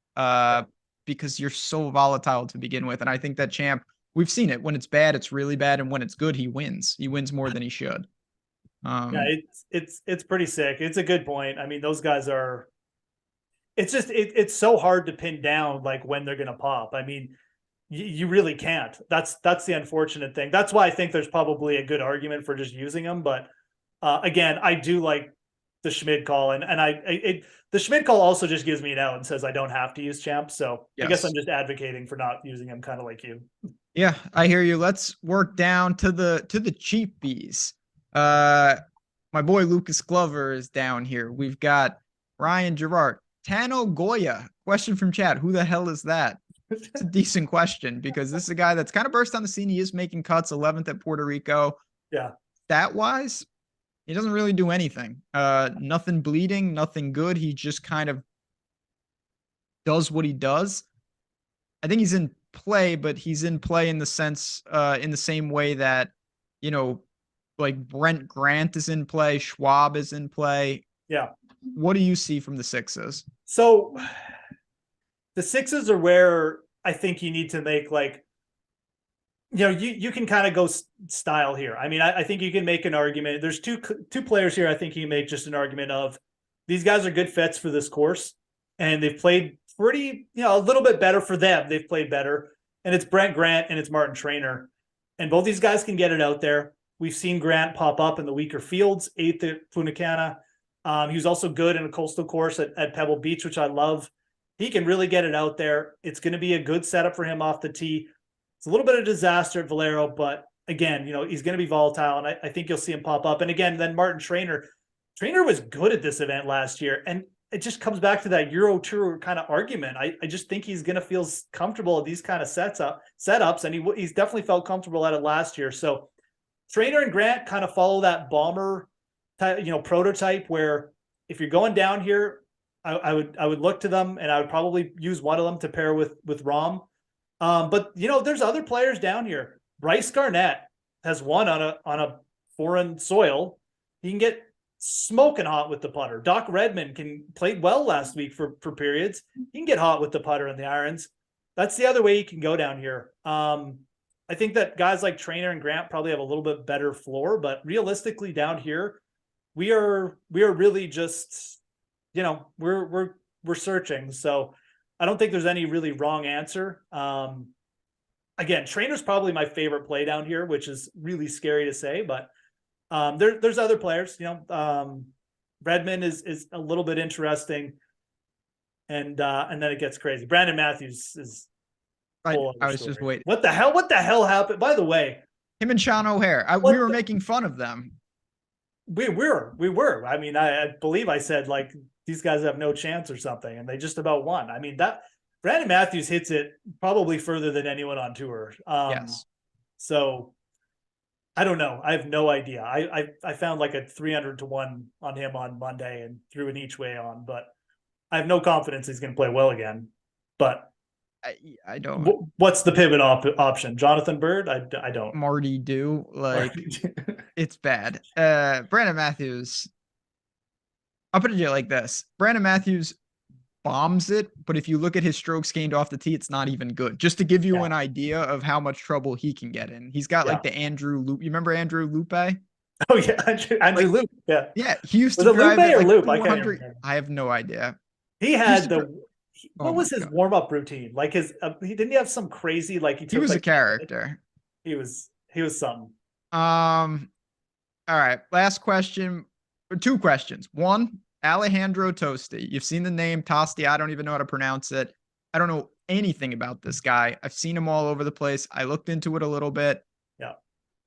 Because you're so volatile to begin with. And I think that Champ, we've seen it. When it's bad, it's really bad. And when it's good, he wins. He wins more than he should. Yeah, it's pretty sick. It's a good point. I mean, those guys are, it's just, it's so hard to pin down like when they're going to pop. I mean, you really can't. That's the unfortunate thing. That's why I think there's probably a good argument for just using them. But again, I do like the Schmid call, and the Schmid call also just gives me an out and says I don't have to use Champ. So yes. I guess I'm just advocating for not using him, kind of like you. Yeah, I hear you. Let's work down to the cheap bees. My boy Lucas Glover is down here. We've got Ryan Gerard, Tano Goya. Question from chat: who the hell is that? It's a decent question because this is a guy that's kind of burst on the scene. He is making cuts, 11th at Puerto Rico. Yeah. Stat wise, he doesn't really do anything. Nothing bleeding, nothing good. He just kind of does what he does. I think he's in play, but he's in play in the sense, in the same way that, like Brent Grant is in play, Schwab is in play. Yeah. What do you see from the Sixes? So the Sixes are where I think you need to make like, you can kind of go style here. I mean, I think you can make an argument. There's two players here. I think you can make just an argument of these guys are good fits for this course, and they've played pretty, a little bit better for them. They've played better, and it's Brent Grant and it's Martin Traynor, and both these guys can get it out there. We've seen Grant pop up in the weaker fields, 8th at Punta Cana. He was also good in a coastal course at Pebble Beach, which I love. He can really get it out there. It's going to be a good setup for him off the tee. It's a little bit of disaster at Valero, but again, he's going to be volatile, and I think you'll see him pop up. And again, then Martin Traynor was good at this event last year, and it just comes back to that Euro Tour kind of argument. I just think he's going to feel comfortable at these kind of setups, and he's definitely felt comfortable at it last year. So Traynor and Grant kind of follow that bomber type, prototype where if you're going down here, I would look to them, and I would probably use one of them to pair with Rahm. But there's other players down here. Bryce Garnett has won on a foreign soil. He can get smoking hot with the putter. Doc Redman played well last week for periods. He can get hot with the putter and the irons. That's the other way you can go down here. I think that guys like Traynor and Grant probably have a little bit better floor, but realistically down here, we are really just, we're searching. So I don't think there's any really wrong answer. Again, Trainor's probably my favorite play down here, which is really scary to say, but there's other players. Redmond is a little bit interesting, and then it gets crazy. Brandon Matthews is Whole I other was just story. waiting. What the hell happened? By the way, Him and Sean O'Hare. We were making fun of them. We were. I mean, I believe I said like these guys have no chance or something, and they just about won. I mean, that Brandon Matthews hits it probably further than anyone on tour. Yes. So I don't know. I have no idea. I found like a 300-1 on him on Monday and threw an each way on, but I have no confidence he's going to play well again. But I don't. What's the pivot option? Jonathan Bird? I don't. Marty do like it's bad. Brandon Matthews. I'll put it like this: Brandon Matthews bombs it, but if you look at his strokes gained off the tee, it's not even good. Just to give you an idea of how much trouble he can get in. He's got like the Andrew Loop. You remember Andrew Lupe? Oh yeah, Andrew Lupe. Yeah. Yeah, he used Was to it drive Lupe it or like Loop? I can't remember. I have no idea. He had what was his God. warm up routine? Like he didn't have some crazy like he was like, a character. He was something. All right. Last question. 2 questions. One, Alejandro Tosti. You've seen the name Tosti. I don't even know how to pronounce it. I don't know anything about this guy. I've seen him all over the place. I looked into it a little bit. Yeah.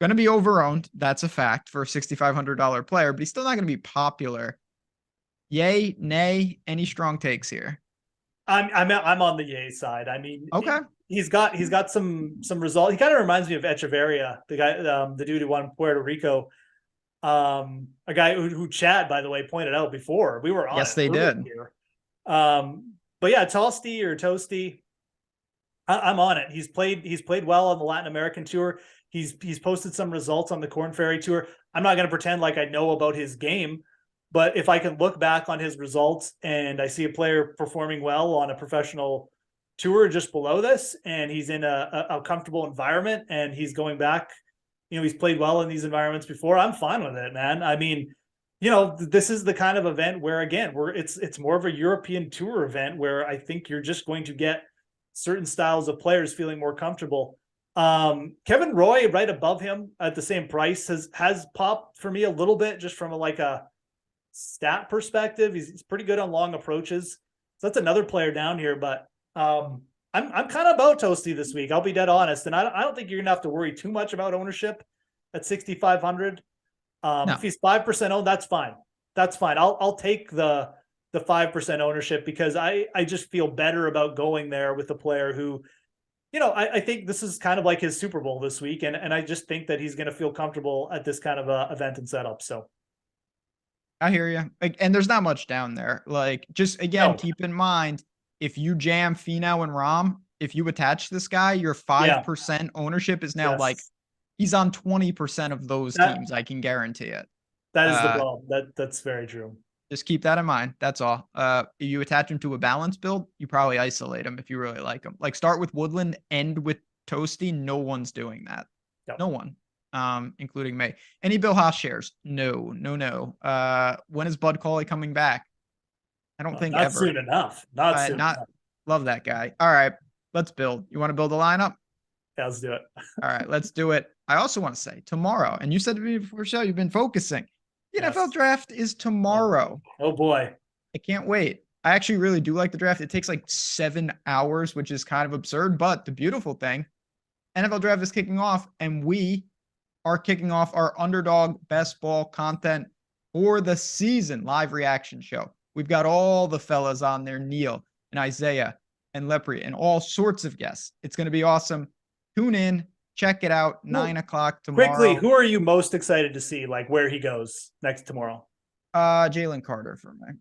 Going to be over-owned. That's a fact for a $6,500 player, but he's still not going to be popular. Yay, nay, any strong takes here? I'm on the yay side. I mean, okay. He's got some results. He kind of reminds me of Echeverria, the guy, the dude who won Puerto Rico. A guy who Chad, by the way, pointed out before. We were on. Yes, they did. Here. But yeah, Tosti, I'm on it. He's played well on the Latin American tour. He's posted some results on the Corn Ferry tour. I'm not going to pretend like I know about his game, but if I can look back on his results and I see a player performing well on a professional tour just below this, and he's in a comfortable environment and he's going back, he's played well in these environments before, I'm fine with it, man. I mean, this is the kind of event where, again, it's more of a European tour event where I think you're just going to get certain styles of players feeling more comfortable. Kevin Roy right above him at the same price has popped for me a little bit just from a stat perspective. He's pretty good on long approaches. So that's another player down here, but I'm kind of about Toasty this week. I'll be dead honest. And I don't think you're gonna have to worry too much about ownership at 6,500. No. If he's 5% owned, that's fine. That's fine. I'll take the 5% ownership because I just feel better about going there with a player who, I think this is kind of like his Super Bowl this week. And I just think that he's going to feel comfortable at this kind of event and setup. So I hear you. And there's not much down there. Like, just again, keep in mind, if you jam Finau and Rahm, if you attach this guy, your 5% ownership is now like he's on 20% of those teams. I can guarantee it. That is the problem. That's very true. Just keep that in mind. That's all. If you attach him to a balanced build, you probably isolate him if you really like him. Like, start with Woodland, end with Toasty. No one's doing that. No one. Including me. Any Bill Haas shares? No. When is Bud Cauley coming back? I don't think not ever. Soon enough. Not soon enough. Love that guy. All right, let's build. You want to build a lineup? Yeah, let's do it. All right, let's do it. I also want to say tomorrow, and you said to me before the show, you've been focusing. The NFL draft is tomorrow. Oh boy. I can't wait. I actually really do like the draft. It takes like 7 hours, which is kind of absurd. But the beautiful thing, NFL draft is kicking off, and we are kicking off our underdog best ball content for the season live reaction show. We've got all the fellas on there, Neil and Isaiah and Lepre and all sorts of guests. It's going to be awesome. Tune in, check it out, 9 o'clock tomorrow. Quickly, who are you most excited to see, like where he goes next tomorrow? Jalen Carter for me.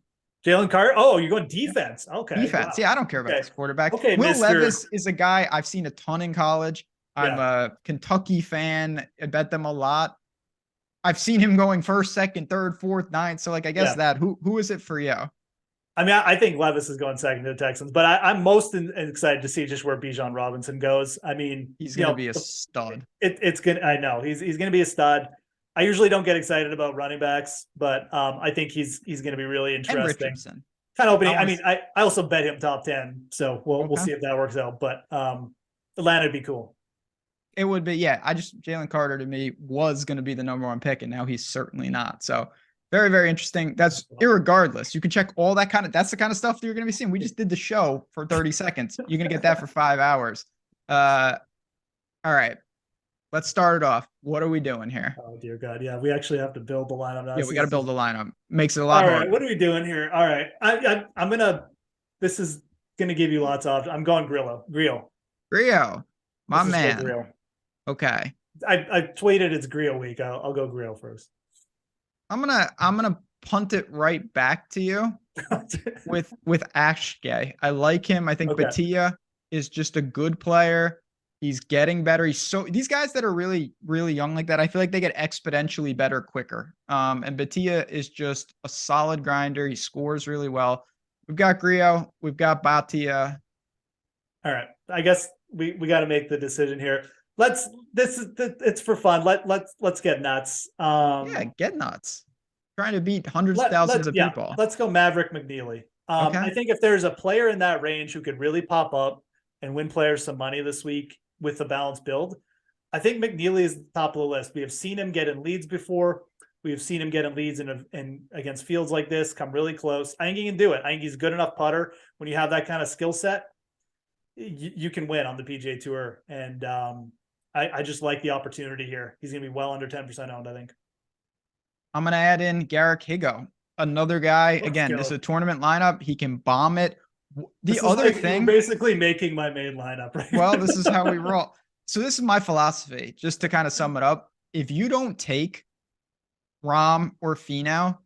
Jalen Carter? Oh, you're going defense. Okay. Defense. Wow. Yeah, I don't care about this quarterback. Okay, Will Levis is a guy I've seen a ton in college. I'm a Kentucky fan. I bet them a lot. I've seen him going first, second, third, fourth, ninth. So, like, I guess that. Who is it for you? I mean, I think Levis is going second to the Texans, but I'm most excited to see just where Bijan Robinson goes. I mean, he's going to be a stud. It's going. I know he's going to be a stud. I usually don't get excited about running backs, but I think he's going to be really interesting. Kind of opening. I mean, I also bet him top 10, so we'll see if that works out. But Atlanta would be cool. It would be, yeah. Jalen Carter to me was going to be the #1 pick, and now he's certainly not. So very, very interesting. That's irregardless. You can check all that's the kind of stuff that you're going to be seeing. We just did the show for 30 seconds. You're going to get that for 5 hours. All right. Let's start it off. What are we doing here? Oh dear God. Yeah, we actually have to build the lineup now. Yeah, we got to build a lineup. Makes it a lot All right, harder. what are we doing here? All right. I'm gonna this is gonna give you lots of options. I'm going Grillo. Grill. Rio, my Let's just go man. Grill. Okay. I tweeted it's Grill week. I'll go Grill first. I'm gonna punt it right back to you with Ash Gay. I like him. I think Okay. Batia is just a good player. He's getting better. These guys that are really, really young like that, I feel like they get exponentially better quicker. And Batia is just a solid grinder. He scores really well. We've got Griot. We've got Batia. All right. I guess we got to make the decision here. It's for fun. Let's get nuts. Yeah, get nuts. Trying to beat hundreds of thousands of people. Let's go Maverick McNeely. Okay. I think if there's a player in that range who could really pop up and win players some money this week with a balanced build, I think McNeely is the top of the list. We have seen him get in leads before. We've seen him get in leads in against fields like this, come really close. I think he can do it. I think he's a good enough putter. When you have that kind of skill set, you can win on the PGA Tour. And I just like the opportunity here. He's going to be well under 10% owned, I think. I'm going to add in Garrick Higo, another guy. Again, this is a tournament lineup. He can bomb it. The other thing, you're basically making my main lineup, right? Well, this is how we roll. So this is my philosophy, just to kind of sum it up. If you don't take Rahm or Finau,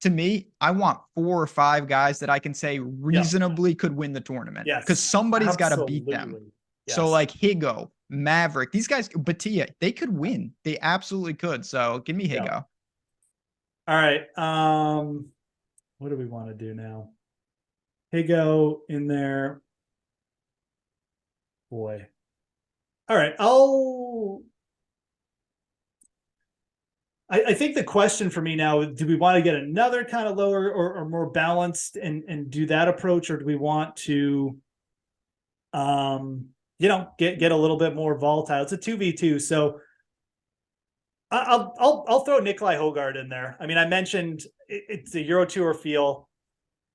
to me, I want 4 or 5 guys that I can say reasonably could win the tournament. Yes, because somebody's got to beat them. Yes. So like Higo, Maverick, these guys, Batia, they could win. They absolutely could. So give me Higo. Yeah. All right. What do we want to do now? Higo in there. Boy. All right. I think the question for me now, do we want to get another kind of lower or more balanced and do that approach, or do we want to get a little bit more volatile? It's a 2v2. So I'll throw Nikolai Hogard in there. I mean, I mentioned it's a Euro Tour feel.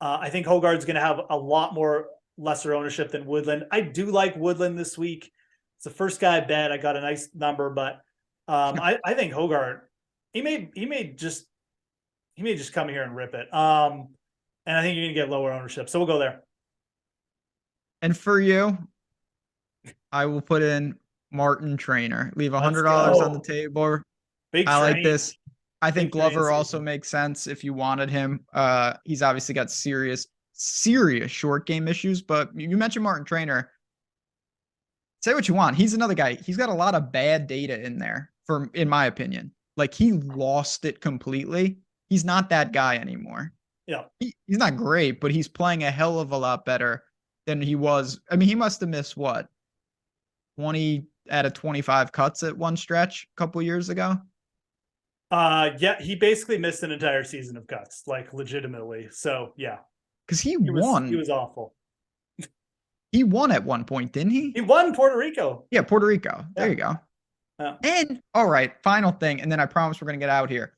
I think Hogard's going to have a lot more lesser ownership than Woodland. I do like Woodland this week. It's the first guy I bet. I got a nice number, but I think Hogard, he may just come here and rip it. And I think you're going to get lower ownership. So we'll go there. And for you, I will put in Martin Trainer. Leave $100 on the table. I like this. I think Glover also makes sense if you wanted him. He's obviously got serious short game issues, but you mentioned Martin Trainer. Say what you want. He's another guy. He's got a lot of bad data in there, in my opinion. Like, he lost it completely. He's not that guy anymore. Yeah. He's not great, but he's playing a hell of a lot better than he was. I mean, he must have missed what? 20 out of 25 cuts at one stretch a couple years ago. Yeah, he basically missed an entire season of cuts, like legitimately. So yeah. Because he won. He was awful. He won at one point, didn't he? He won Puerto Rico. Yeah, Puerto Rico. There you go. Yeah. And all right, final thing, and then I promise we're gonna get out here.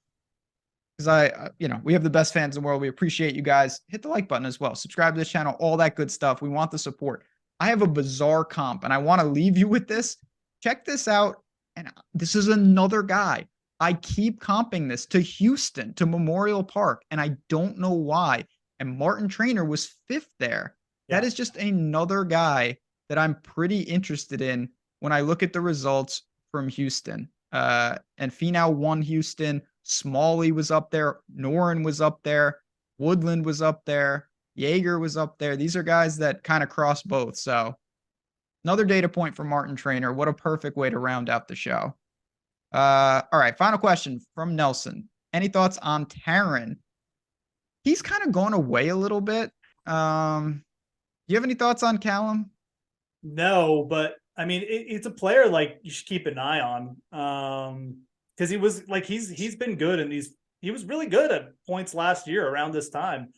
Because we have the best fans in the world. We appreciate you guys. Hit the like button as well. Subscribe to this channel, all that good stuff. We want the support. I have a bizarre comp, and I want to leave you with this. Check this out. And this is another guy. I keep comping this to Houston, to Memorial Park, and I don't know why. And Martin Trainer was 5th there. Yeah. That is just another guy that I'm pretty interested in when I look at the results from Houston. And Finau won Houston. Smalley was up there. Noren was up there. Woodland was up there. Jaeger was up there. These are guys that kind of cross both. So another data point for Martin Trainer. What a perfect way to round out the show. All right, final question from Nelson. Any thoughts on Taryn? He's kind of going away a little bit. Do you have any thoughts on Callum? No, but I mean, it's a player like you should keep an eye on. Because he was like he's been good in these. He was really good at points last year around this time.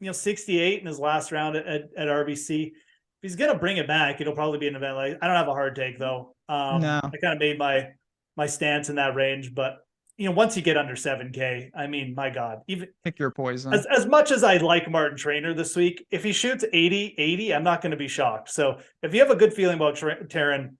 68 in his last round at RBC. If he's gonna bring it back, it'll probably be an event like. I don't have a hard take though. No. I kind of made my stance in that range, but once you get under 7K, I mean, my God, even Pick your poison. as much as I like Martin Trainer this week, if he shoots 80, I'm not going to be shocked. So if you have a good feeling about Taryn,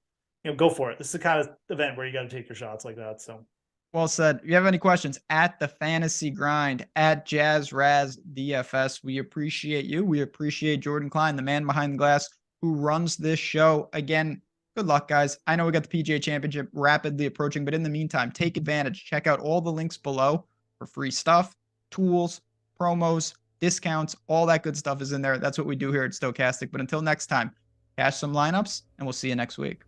go for it. This is the kind of event where you got to take your shots like that. So well said. If you have any questions, at the Fantasy Grind, at Jazz Raz DFS, we appreciate you. We appreciate Jordan Klein, the man behind the glass who runs this show. Again, good luck, guys. I know we got the PGA Championship rapidly approaching, but in the meantime, take advantage. Check out all the links below for free stuff, tools, promos, discounts, all that good stuff is in there. That's what we do here at Stokastic. But until next time, cash some lineups, and we'll see you next week.